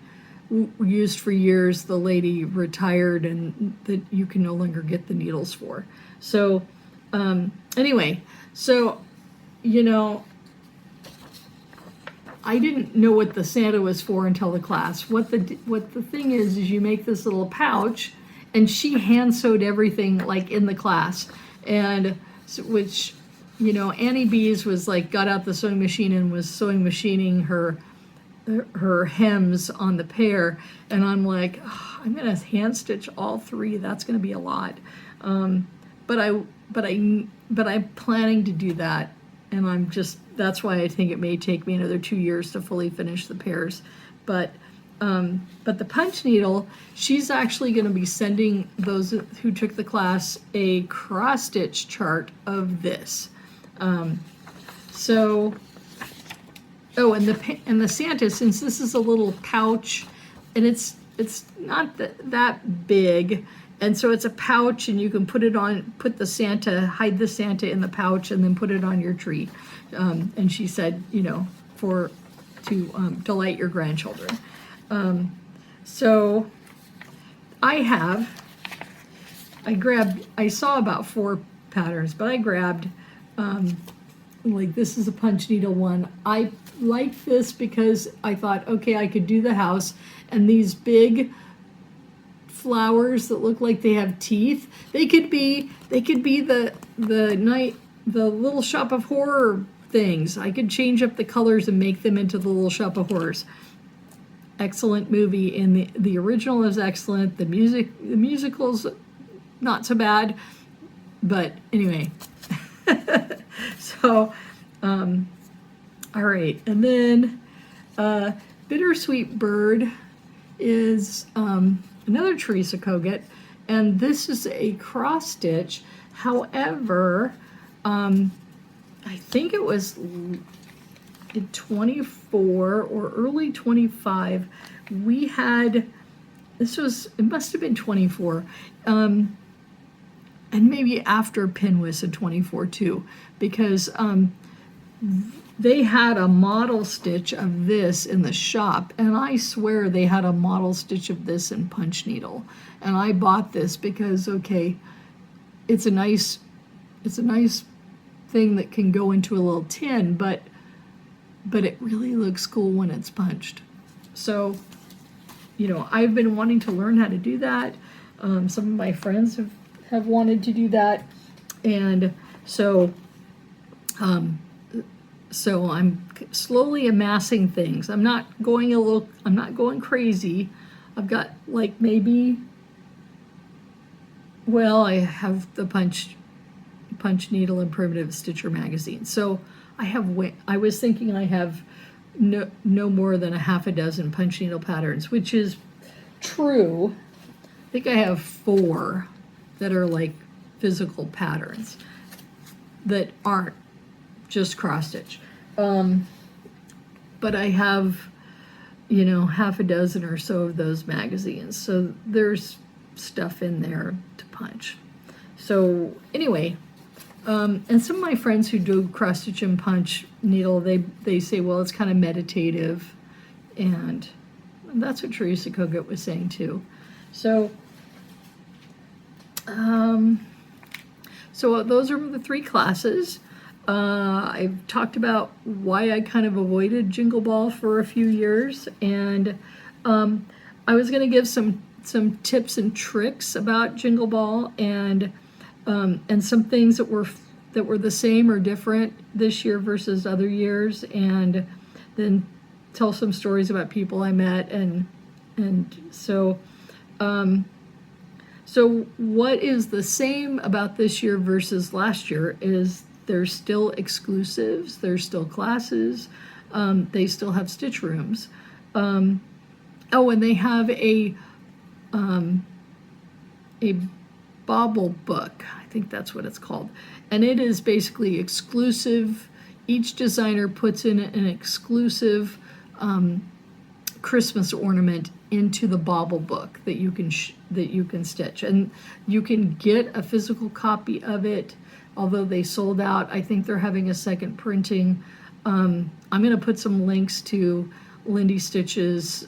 used for years, the lady retired, and that you can no longer get the needles for. So anyway, so I didn't know what the Santa was for until the class. What the thing is you make this little pouch, and she hand sewed everything like in the class, and which Annie Bees was like got out the sewing machine and was sewing machining her hems on the pair, and I'm like, oh, I'm gonna hand stitch all three. That's gonna be a lot, but I'm planning to do that, and that's why I think it may take me another 2 years to fully finish the pairs. But the punch needle, she's actually going to be sending those who took the class a cross stitch chart of this. Oh, and the Santa, since this is a little pouch, and it's not that big, and so it's a pouch, and you can hide the Santa in the pouch, and then put it on your tree. And she said, to delight your grandchildren. So I saw about 4 patterns, but I grabbed, this is a punch needle one. I like this because I thought, okay, I could do the house, and these big flowers that look like they have teeth, they could be the Little Shop of Horror things. I could change up the colors and make them into the Little Shop of Horrors. Excellent movie, and the original is excellent. The musical's not so bad, but anyway. So all right, and then Bittersweet Bird is another Teresa Kogut, and this is a cross stitch. However, I think it was in 24 or early 25, we had, it must have been 24, and maybe after Pinwis in 24 too, because they had a model stitch of this in the shop, and I swear they had a model stitch of this in punch needle, and I bought this because, okay, it's a nice thing that can go into a little tin, but it really looks cool when it's punched. So I've been wanting to learn how to do that. Some of my friends have wanted to do that, and so I'm slowly amassing things. I'm not going crazy. I've got I have the punch needle and primitive stitcher magazine. So I was thinking I have no more than a half a dozen punch needle patterns, which is true. I think I have 4 that are like physical patterns that aren't just cross stitch. But I have, half a dozen or so of those magazines. So there's stuff in there to punch. So anyway, and some of my friends who do cross stitch and punch needle, they say, well, it's kind of meditative, and that's what Teresa Kogut was saying too. So those are the 3 classes. I've talked about why I kind of avoided Jingle Ball for a few years, and I was going to give some tips and tricks about Jingle Ball, and some things that were the same or different this year versus other years, and then tell some stories about people I met, and so what is the same about this year versus last year is There's still exclusives, there's still classes, they still have stitch rooms. Oh, and they have a bobble book, I think that's what it's called, and it is basically exclusive. Each designer puts in an exclusive Christmas ornament into the bobble book that you can stitch, and you can get a physical copy of it. Although they sold out, I think they're having a second printing. I'm going to put some links to Lindy Stitch's,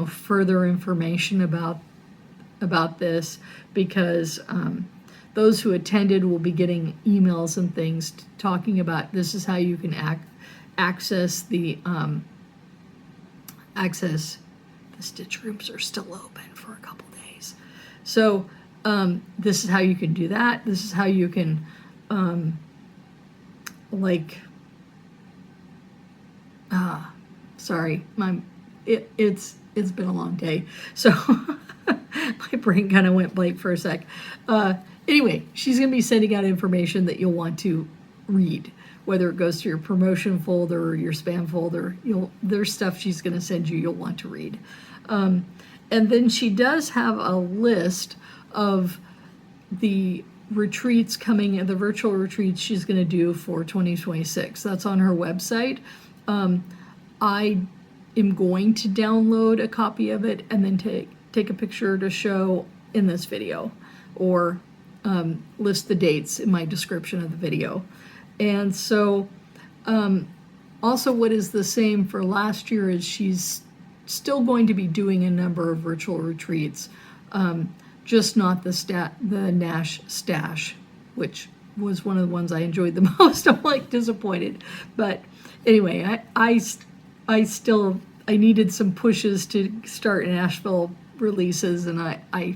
further information about this, because those who attended will be getting emails and things talking about this is how you can access the stitch rooms are still open for a couple days. So this is how you can do that. This is how you can sorry, it's been a long day, so my brain kind of went blank for a sec. Anyway, she's going to be sending out information that you'll want to read, whether it goes to your promotion folder or your spam folder. There's stuff she's going to send you you'll want to read. And then she does have a list of the retreats coming, the virtual retreats she's going to do for 2026. That's on her website. I am going to download a copy of it and then take a picture to show in this video, or list the dates in my description of the video. And so also what is the same for last year is she's still going to be doing a number of virtual retreats, just not the Nash Stash, which was one of the ones I enjoyed the most. I'm like disappointed, but anyway, I needed some pushes to start Nashville releases, and I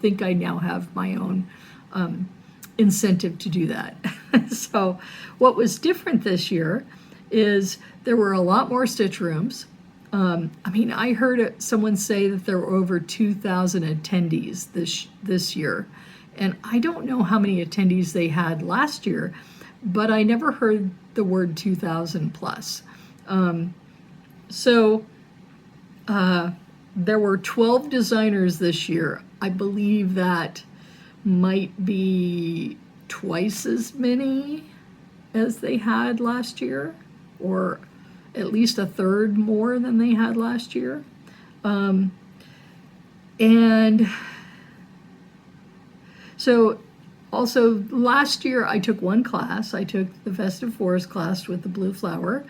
think I now have my own incentive to do that. So what was different this year is there were a lot more stitch rooms. I heard someone say that there were over 2,000 attendees this year, and I don't know how many attendees they had last year, but I never heard the word 2,000 plus. There were 12 designers this year. I believe that might be twice as many as they had last year, or at least a third more than they had last year. And so also last year I took one class. I took the Festive Forest class with the blue flower,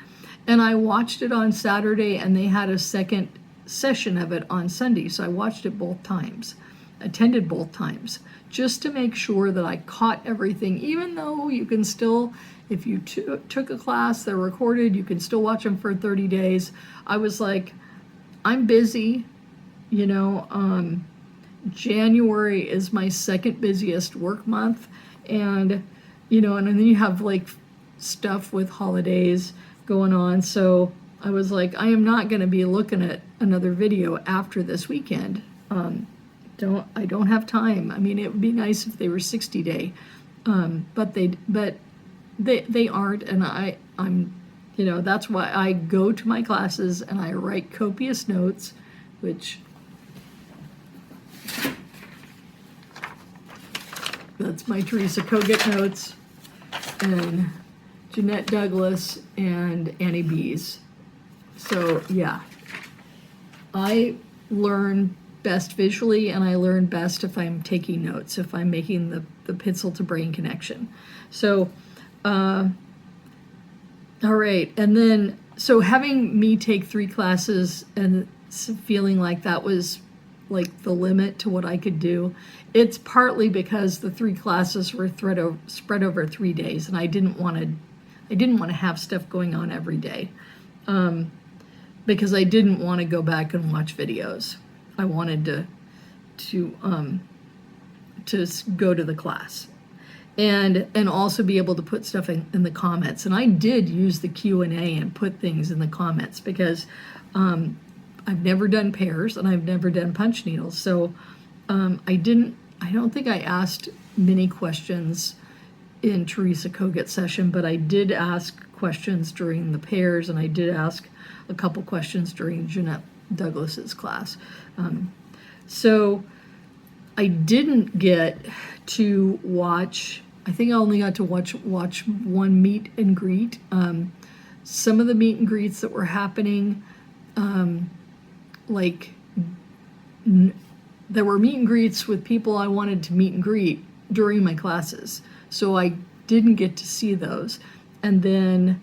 and I watched it on Saturday, and they had a second session of it on Sunday. So I watched it both times, attended both times, just to make sure that I caught everything, even though you can still, if you took a class, they're recorded, you can still watch them for 30 days. I was like, I'm busy, January is my second busiest work month, and, and then you have like stuff with holidays going on. So I was like, I am not going to be looking at another video after this weekend. I don't have time. It would be nice if they were 60-day, but they aren't, and I'm that's why I go to my classes and I write copious notes, which that's my Teresa Kogut notes, and Jeanette Douglas and Annie Bees. So yeah, I learn best visually, and I learn best if I'm taking notes, if I'm making the pencil to brain connection. So all right, and then so having me take 3 classes and feeling like that was like the limit to what I could do, it's partly because the 3 classes were spread over 3 days, and I didn't want to have stuff going on every day, because I didn't want to go back and watch videos. I wanted to go to the class, and also be able to put stuff in the comments. And I did use the Q&A and put things in the comments, because I've never done pairs and I've never done punch needles, so I don't think I asked many questions in Teresa Koget's session, but I did ask questions during the pairs, and I did ask a couple questions during Jeanette Douglas's class. So I didn't get to watch, I think I only got to watch one meet and greet. Some of the meet and greets that were happening, there were meet and greets with people I wanted to meet and greet during my classes, so I didn't get to see those. And then,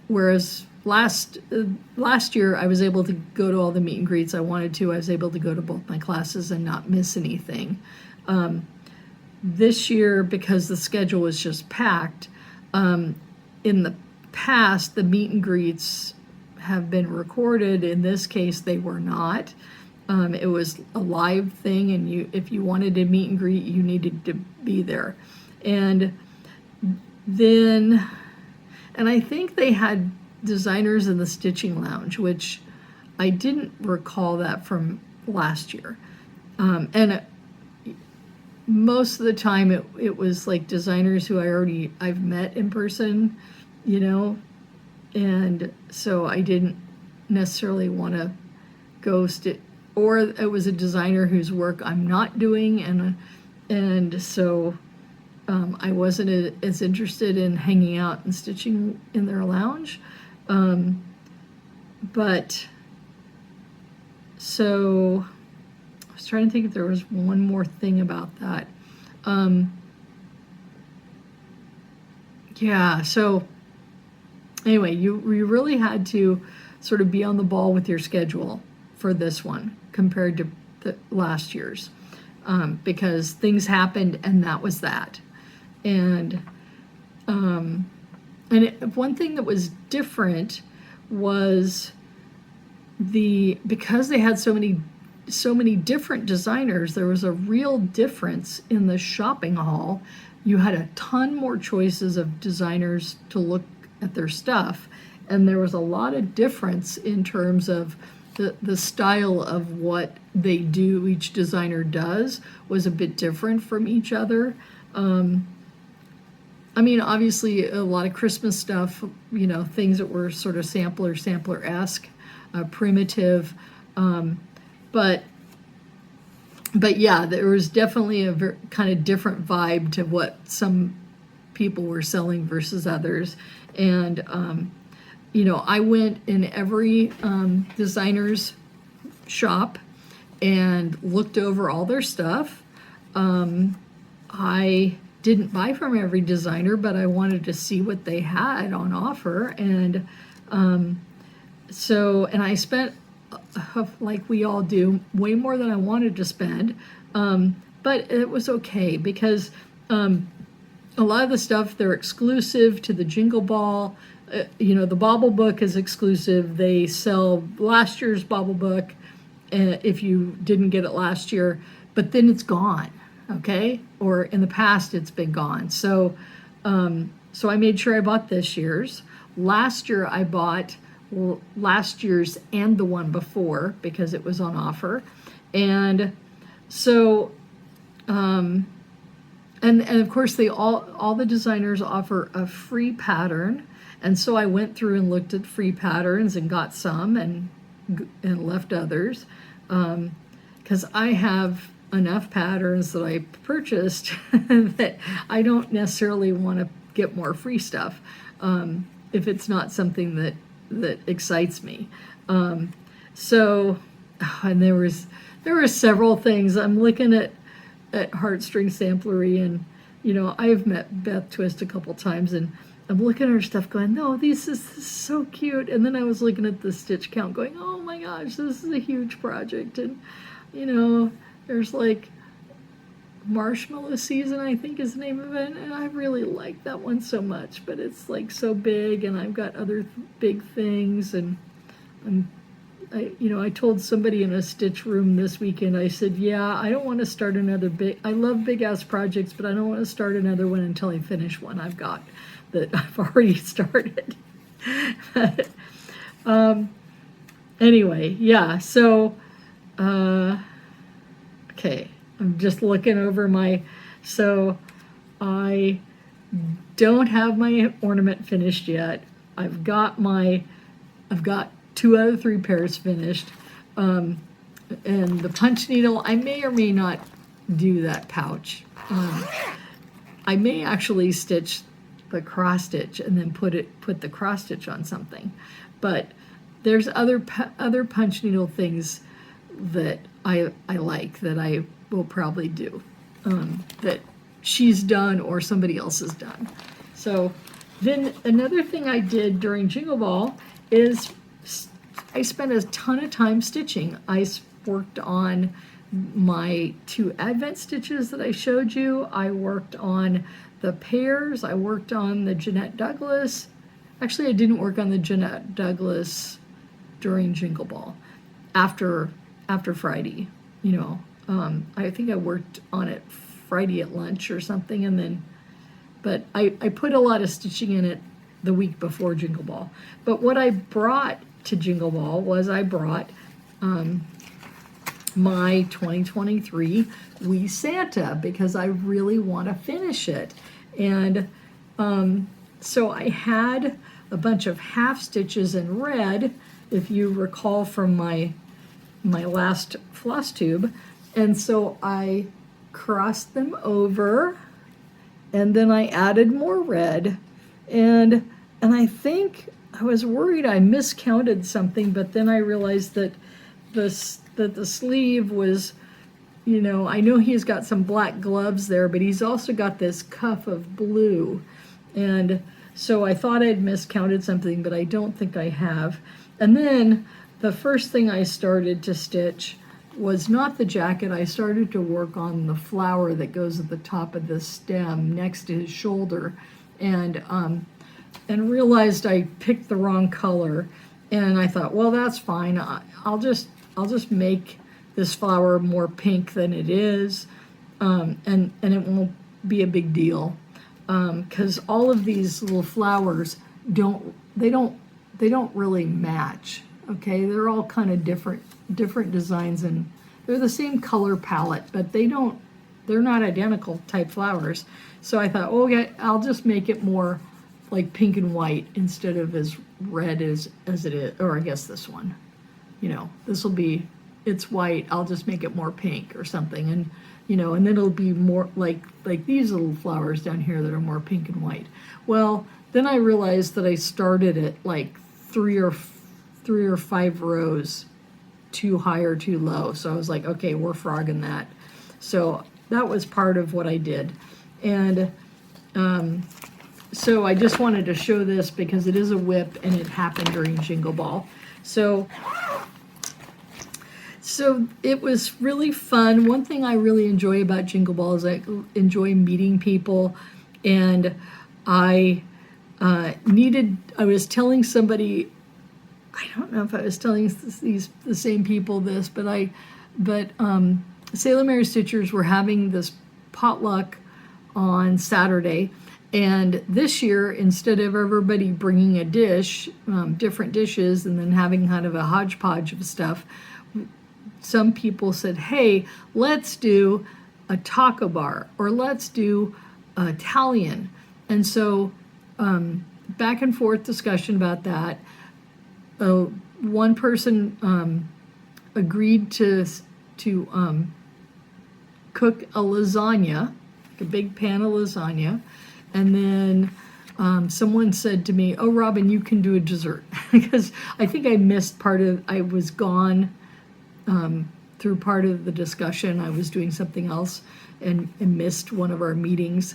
whereas last year I was able to go to all the meet and greets I wanted to, I was able to go to both my classes and not miss anything. This year, because the schedule was just packed, in the past the meet and greets have been recorded. In this case, they were not. It was a live thing, and if you wanted to meet and greet, you needed to be there. And I think they had designers in the stitching lounge, which I didn't recall that from last year. Most of the time it was like designers who I've met in person, and so I didn't necessarily want to go or it was a designer whose work I'm not doing, and so I wasn't as interested in hanging out and stitching in their lounge. But so I was trying to think if there was one more thing about that. Yeah, so anyway, you really had to sort of be on the ball with your schedule for this one compared to the last year's, because things happened and that was that. And one thing that was different was because they had so many different designers, there was a real difference in the shopping hall. You had a ton more choices of designers to look at their stuff, and there was a lot of difference in terms of the style of what they do. Each designer does was a bit different from each other. I mean, obviously a lot of Christmas stuff, things that were sort of sampler-esque, primitive, but yeah, there was definitely a kind of different vibe to what some people were selling versus others. And I went in every designer's shop and looked over all their stuff. I didn't buy from every designer, but I wanted to see what they had on offer. And I spent, like we all do, way more than I wanted to spend. But it was okay because a lot of the stuff, they're exclusive to the Jingle Ball. The Bauble book is exclusive. They sell last year's Bauble book if you didn't get it last year, but then it's gone, okay? Or in the past, it's been gone. So I made sure I bought this year's. Last year, I bought last year's and the one before because it was on offer. And so, and of course, all the designers offer a free pattern. And so I went through and looked at free patterns and got some and left others, because I have enough patterns that I purchased that I don't necessarily want to get more free stuff if it's not something that excites me. And there were several things. I'm looking at Heartstring Samplery, and I've met Beth Twist a couple times, and I'm looking at her stuff going, no, this is so cute. And then I was looking at the stitch count going, oh my gosh, this is a huge project. And, there's like Marshmallow Season, I think is the name of it. And I really like that one so much, but it's like so big, and I've got other big things. And I told somebody in a stitch room this weekend, I said, yeah, I don't want to start another I love big ass projects, but I don't want to start another one until I finish one I've got that I've already started. But, anyway, yeah, so, okay, I'm just looking over so I don't have my ornament finished yet. I've got 2 out of 3 pairs finished. And the punch needle, I may or may not do that pouch. I may actually stitch the cross stitch and then put the cross stitch on something. But there's other punch needle things that I like that I will probably do, that she's done or somebody else has done. So then another thing I did during Jingle Ball is I spent a ton of time stitching. I worked on my 2 Advent stitches that I showed you. I worked on the pairs. I worked on the Jeanette Douglas. Actually, I didn't work on the Jeanette Douglas during Jingle Ball. After Friday, I think I worked on it Friday at lunch or something, and then, but I put a lot of stitching in it the week before Jingle Ball. But what I brought to Jingle Ball was I brought my 2023 Wee Santa, because I really want to finish it. And so I had a bunch of half stitches in red, if you recall from my last Flosstube, and so I crossed them over, and then I added more red, and I think I was worried I miscounted something, but then I realized that the sleeve was, I know he's got some black gloves there, but he's also got this cuff of blue, and so I thought I'd miscounted something, but I don't think I have. And then the first thing I started to stitch was not the jacket. I started to work on the flower that goes at the top of the stem next to his shoulder, and realized I picked the wrong color. And I thought, well, that's fine. I'll just make this flower more pink than it is, and it won't be a big deal, because all of these little flowers don't really match. Okay, they're all kind of different designs, and they're the same color palette, but they're not identical type flowers. So I thought, okay, I'll just make it more like pink and white instead of as red as it is, or I guess this one, this will be, it's white, I'll just make it more pink or something, and and then it'll be more like these little flowers down here that are more pink and white. Well, then I realized that I started at like 3 or 5 rows too high or too low. So I was like, okay, we're frogging that. So that was part of what I did. And so I just wanted to show this because it is a whip and it happened during Jingle Ball. So it was really fun. One thing I really enjoy about Jingle Ball is I enjoy meeting people, and I was telling somebody, I don't know if I was telling the same people this, but Salem Mary Stitchers were having this potluck on Saturday, and this year, instead of everybody bringing a dish, different dishes, and then having kind of a hodgepodge of stuff, some people said, hey, let's do a taco bar, or let's do Italian. And so back and forth discussion about that. One person agreed to cook a lasagna, a big pan of lasagna, and then someone said to me, oh, Robin, you can do a dessert, because I think I missed I was gone through part of the discussion. I was doing something else and missed one of our meetings,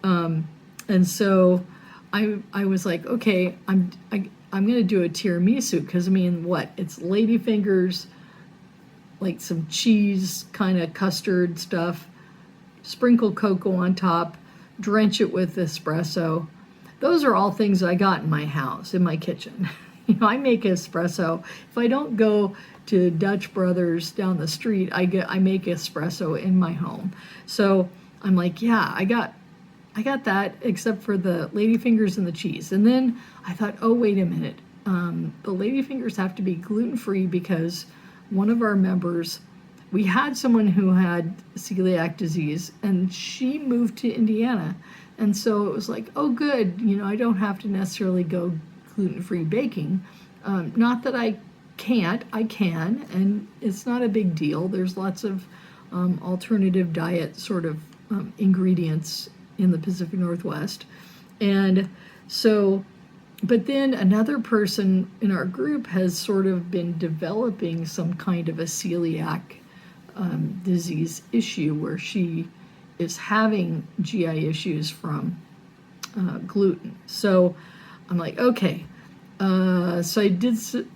and so I was like, okay, I'm going to do a tiramisu, because it's ladyfingers, like some cheese, kind of custard stuff, sprinkle cocoa on top, drench it with espresso. Those are all things I got in my house, in my kitchen. I make espresso. If I don't go to Dutch Brothers down the street, I make espresso in my home. So I'm like, yeah, I got that, except for the ladyfingers and the cheese. And then I thought, oh, wait a minute. The ladyfingers have to be gluten-free, because one of our members, we had someone who had celiac disease, and she moved to Indiana. And so it was like, oh, good, I don't have to necessarily go gluten-free baking. Not that I can't, I can, and it's not a big deal. There's lots of alternative diet sort of ingredients in the Pacific Northwest. And so, but then another person in our group has sort of been developing some kind of a celiac disease issue where she is having GI issues from gluten. So I'm like, okay. So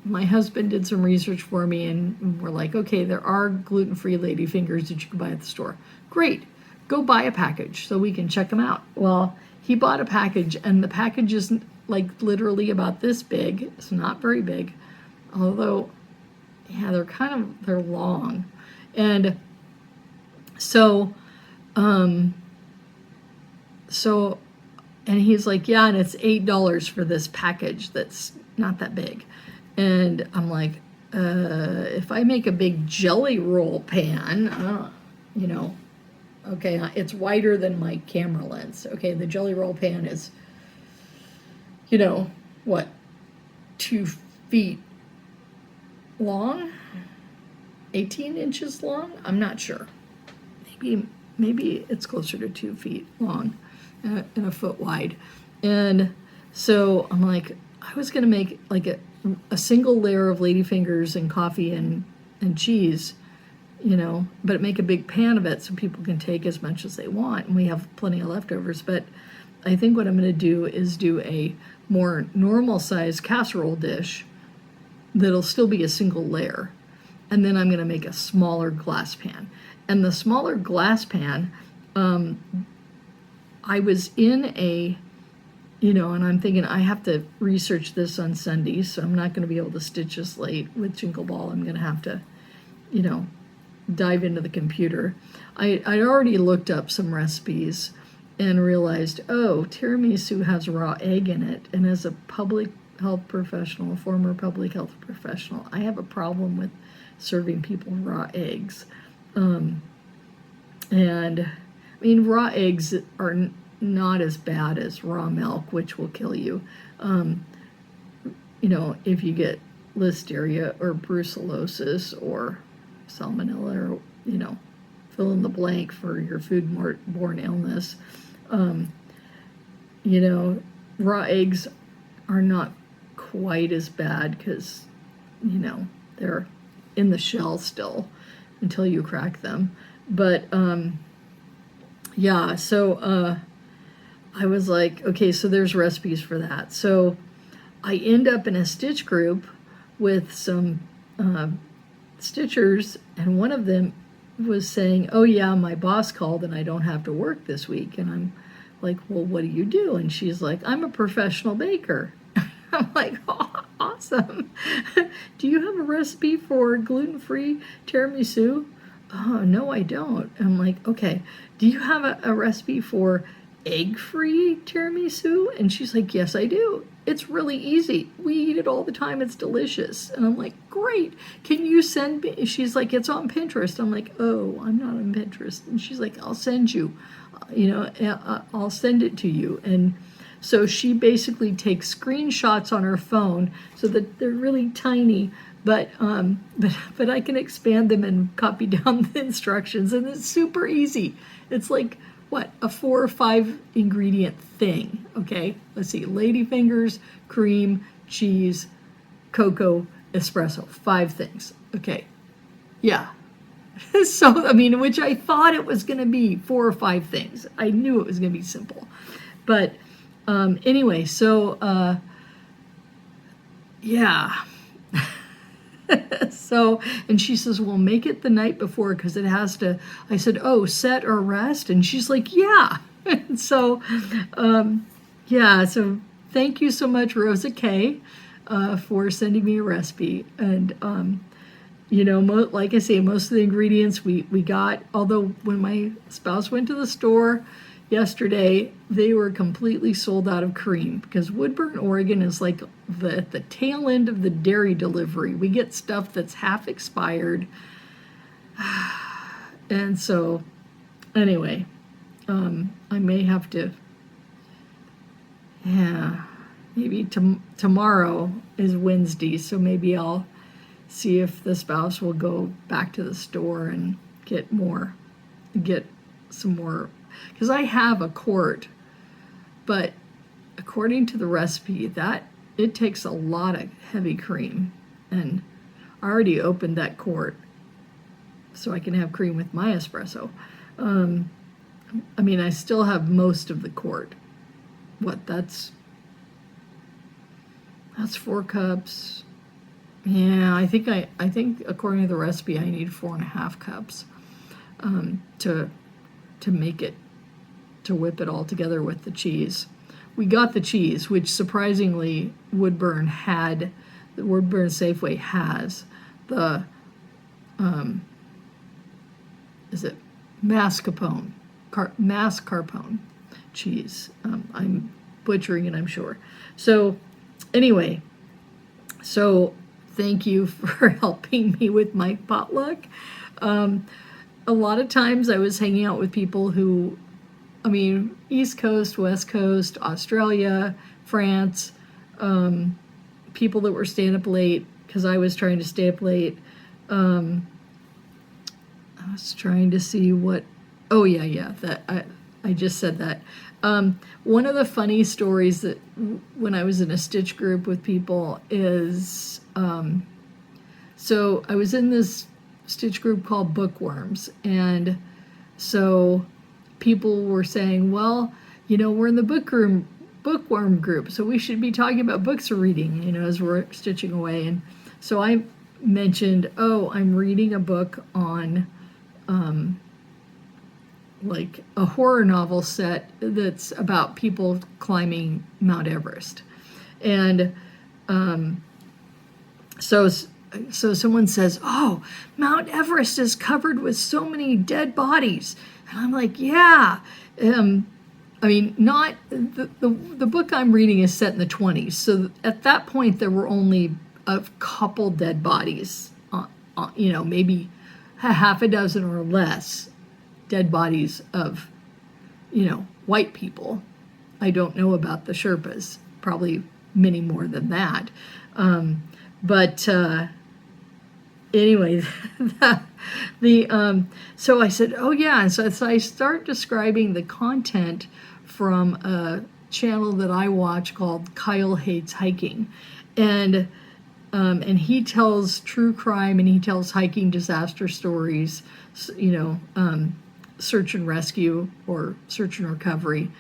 my husband did some research for me, and we're like, okay, there are gluten-free ladyfingers that you can buy at the store. Great. Go buy a package so we can check them out. Well, he bought a package, and the package is like literally about this big. It's not very big, although, yeah, they're long. And so, and he's like, yeah, and it's $8 for this package that's not that big. And I'm like, if I make a big jelly roll pan, okay, it's wider than my camera lens. Okay, the jelly roll pan is, what, 2 feet long? 18 inches long? I'm not sure. Maybe it's closer to 2 feet long and a foot wide. And so I'm like, I was going to make like a single layer of ladyfingers and coffee and cheese, but make a big pan of it so people can take as much as they want, and we have plenty of leftovers. But I think what I'm going to do is do a more normal size casserole dish that'll still be a single layer, and then I'm going to make a smaller glass pan. And the smaller glass pan, I was in and I'm thinking I have to research this on Sunday, so I'm not going to be able to stitch this late with Jingle Ball. I'm going to have to, dive into the computer. I'd already looked up some recipes and realized, oh, tiramisu has raw egg in it. And as a public health professional, a former public health professional, I have a problem with serving people raw eggs. And I mean, raw eggs are not as bad as raw milk, which will kill you. If you get listeria or brucellosis or salmonella, or, fill in the blank for your food-borne illness. Raw eggs are not quite as bad because, they're in the shell still until you crack them. But, yeah, so I was like, okay, so there's recipes for that. So I end up in a stitch group with some stitchers, and one of them was saying, oh yeah, my boss called and I don't have to work this week. And I'm like, well, what do you do? And she's like, I'm a professional baker. I'm like, oh, awesome. Do you have a recipe for gluten-free tiramisu? Oh, no, I don't. I'm like, okay, do you have a recipe for egg-free tiramisu? And she's like, yes, I do. It's really easy. We eat it all the time. It's delicious. And I'm like, great. Can you send me? She's like, it's on Pinterest. I'm like, oh, I'm not on Pinterest. And she's like, I'll send you, I'll send it to you. And so she basically takes screenshots on her phone so that they're really tiny, but I can expand them and copy down the instructions, and it's super easy. It's like, what, a 4 or 5 ingredient thing, okay? Let's see, ladyfingers, cream, cheese, cocoa, espresso, 5 things, okay? Yeah. So, I mean, which I thought it was going to be 4 or 5 things. I knew it was going to be simple. But anyway, so, yeah. So, and she says, well, make it the night before because it has to, I said, oh, set or rest? And she's like, yeah. So, yeah, so thank you so much, Rosa K, for sending me a recipe. And, like I say, most of the ingredients we got, although when my spouse went to the store yesterday, they were completely sold out of cream because Woodburn, Oregon is like the tail end of the dairy delivery. We get stuff that's half expired. And so, anyway, I may have to Yeah, maybe tomorrow is Wednesday, so maybe I'll see if the spouse will go back to the store and get some more, because I have a quart, but according to the recipe, that it takes a lot of heavy cream, and I already opened that quart so I can have cream with my espresso. I mean, I still have most of the quart. What, that's 4 cups. Yeah, I think according to the recipe, I need 4.5 cups to make it, to whip it all together with the cheese. We got the cheese, which surprisingly Woodburn Safeway has the is it mascarpone cheese. I'm butchering it, I'm sure. So anyway, so thank you for helping me with my potluck. A lot of times I was hanging out with people who, I mean, East Coast, West Coast, Australia, France, people that were staying up late because I was trying to stay up late. I was trying to see what, oh yeah, that I just said that. One of the funny stories that when I was in a stitch group with people is, so I was in this stitch group called Bookworms, and so people were saying, well, you know, we're in the bookworm group, so we should be talking about books we're reading, you know, as we're stitching away. And so I mentioned, oh, I'm reading a book on like a horror novel set that's about people climbing Mount Everest. And so someone says, oh, Mount Everest is covered with so many dead bodies. And I'm like, yeah. I mean, not the book I'm reading is set in the 20s. So at that point, there were only a couple dead bodies, you know, maybe a half a dozen or less dead bodies of, you know, white people. I don't know about the Sherpas, probably many more than that. But anyway, so I said, oh yeah, and so I start describing the content from a channel that I watch called Kyle Hates Hiking, and he tells true crime and he tells hiking disaster stories, you know, search and rescue or search and recovery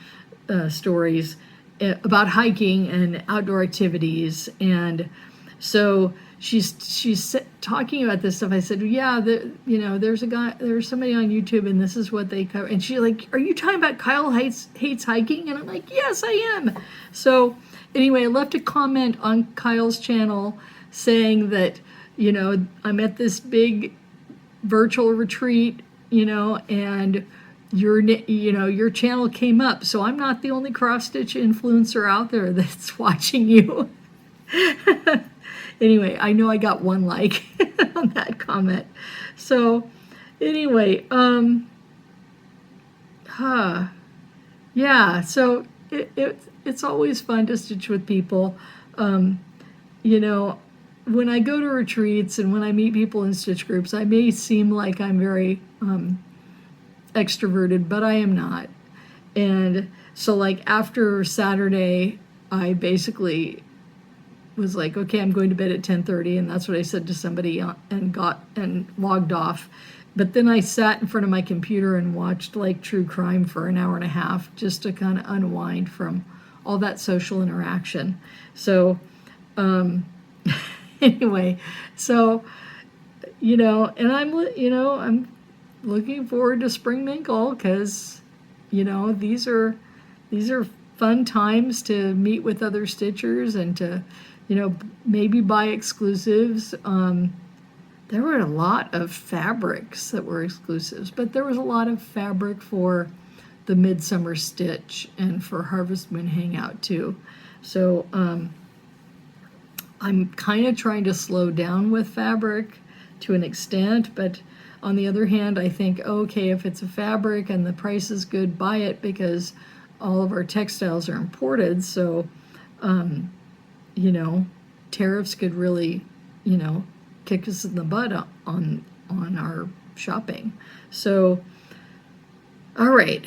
stories about hiking and outdoor activities. And so she's talking about this stuff. I said, yeah, you know, there's somebody on YouTube and this is what they cover. And she's like, are you talking about Kyle hates hiking? And I'm like, yes, I am. So anyway, I left a comment on Kyle's channel saying that, you know, I'm at this big virtual retreat, you know, and your channel came up. So I'm not the only cross stitch influencer out there that's watching you. Anyway, I know I got one like on that comment. So anyway, yeah, so it's always fun to stitch with people. You know, when I go to retreats and when I meet people in stitch groups, I may seem like I'm very extroverted, but I am not. And so like after Saturday, I basically was like, okay, I'm going to bed at 10:30, and that's what I said to somebody and logged off. But then I sat in front of my computer and watched like true crime for an hour and a half just to kind of unwind from all that social interaction. So anyway, so you know, and I'm looking forward to Spring Minkle because, you know, these are fun times to meet with other stitchers and to, you know, maybe buy exclusives. There were a lot of fabrics that were exclusives, but there was a lot of fabric for the Midsummer Stitch and for Harvest Moon Hangout too. So I'm kind of trying to slow down with fabric to an extent, but on the other hand, I think, okay, if it's a fabric and the price is good, buy it, because all of our textiles are imported, so you know, tariffs could really, you know, kick us in the butt on our shopping. So, all right.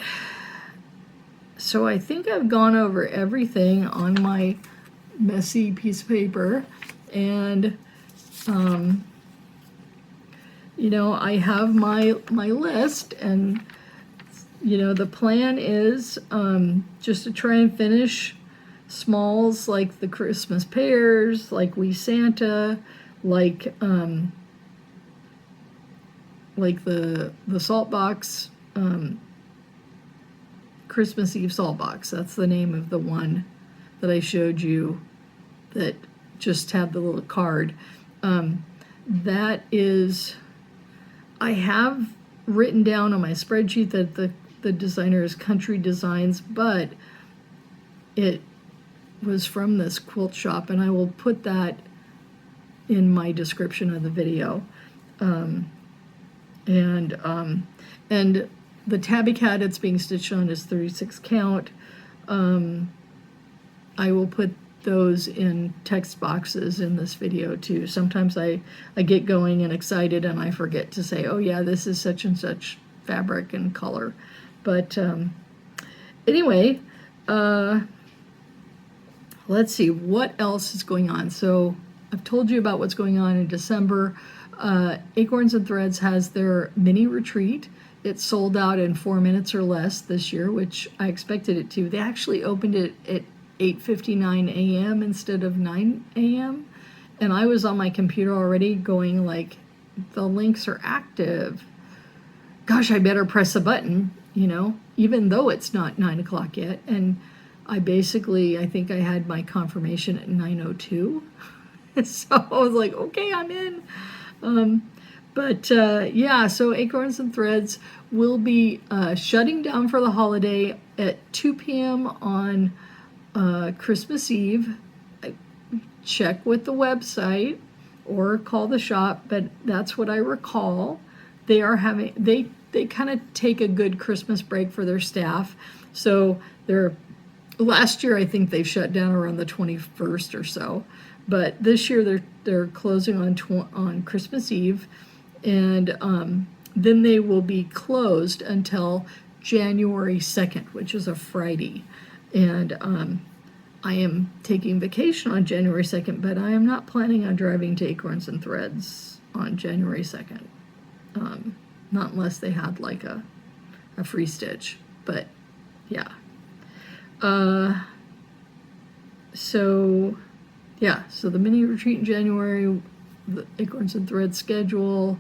So I think I've gone over everything on my messy piece of paper, and you know, I have my list, and you know, the plan is just to try and finish smalls like the Christmas pears, like We Santa, like the Saltbox, Christmas Eve Saltbox. That's the name of the one that I showed you that just had the little card. That is, I have written down on my spreadsheet that the designer is Country Designs, but it was from this quilt shop, and I will put that in my description of the video. And the tabby cat it's being stitched on is 36 count. I will put those in text boxes in this video too. Sometimes I get going and excited and I forget to say, oh yeah, this is such and such fabric and color. But anyway, let's see what else is going on. So I've told you about what's going on in December. Acorns and Threads has their mini retreat. It sold out in 4 minutes or less this year, which I expected it to. They actually opened it at 8:59 a.m. instead of 9 a.m. And I was on my computer already going like, the links are active. Gosh, I better press a button, you know, even though it's not 9 o'clock yet. And I think I had my confirmation at 9:02. So I was like, okay, I'm in. Yeah, so Acorns and Threads will be shutting down for the holiday at 2 p.m. on Christmas Eve. Check with the website or call the shop, but that's what I recall. They are having, they kind of take a good Christmas break for their staff. So last year I think they shut down around the 21st or so, but this year they're closing on Christmas Eve, and then they will be closed until January 2nd, which is a Friday. And I am taking vacation on January 2nd, but I am not planning on driving to Acorns and Threads on January 2nd. Not unless they had like a free stitch, but yeah. So the mini retreat in January, the Acorns and Threads schedule,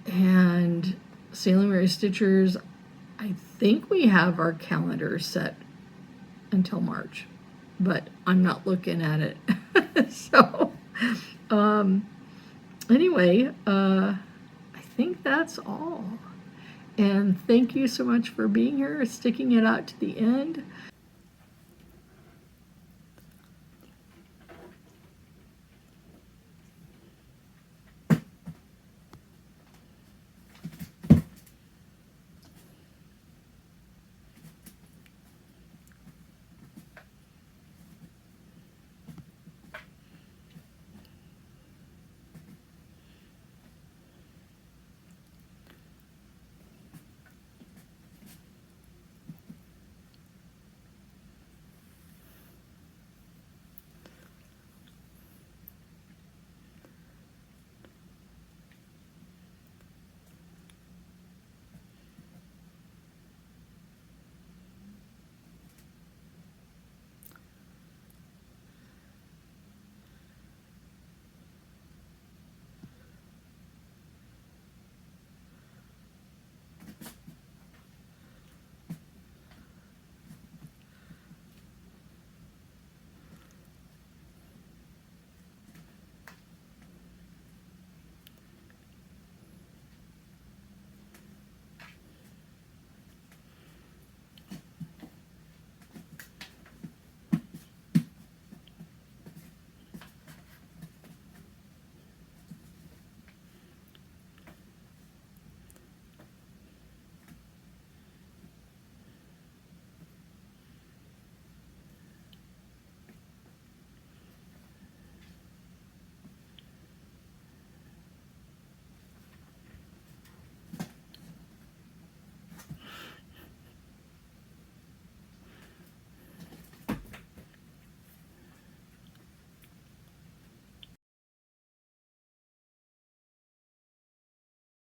and Sailing Mary Stitchers, I think we have our calendar set until March, but I'm not looking at it. So anyway, I think that's all. And thank you so much for being here, sticking it out to the end.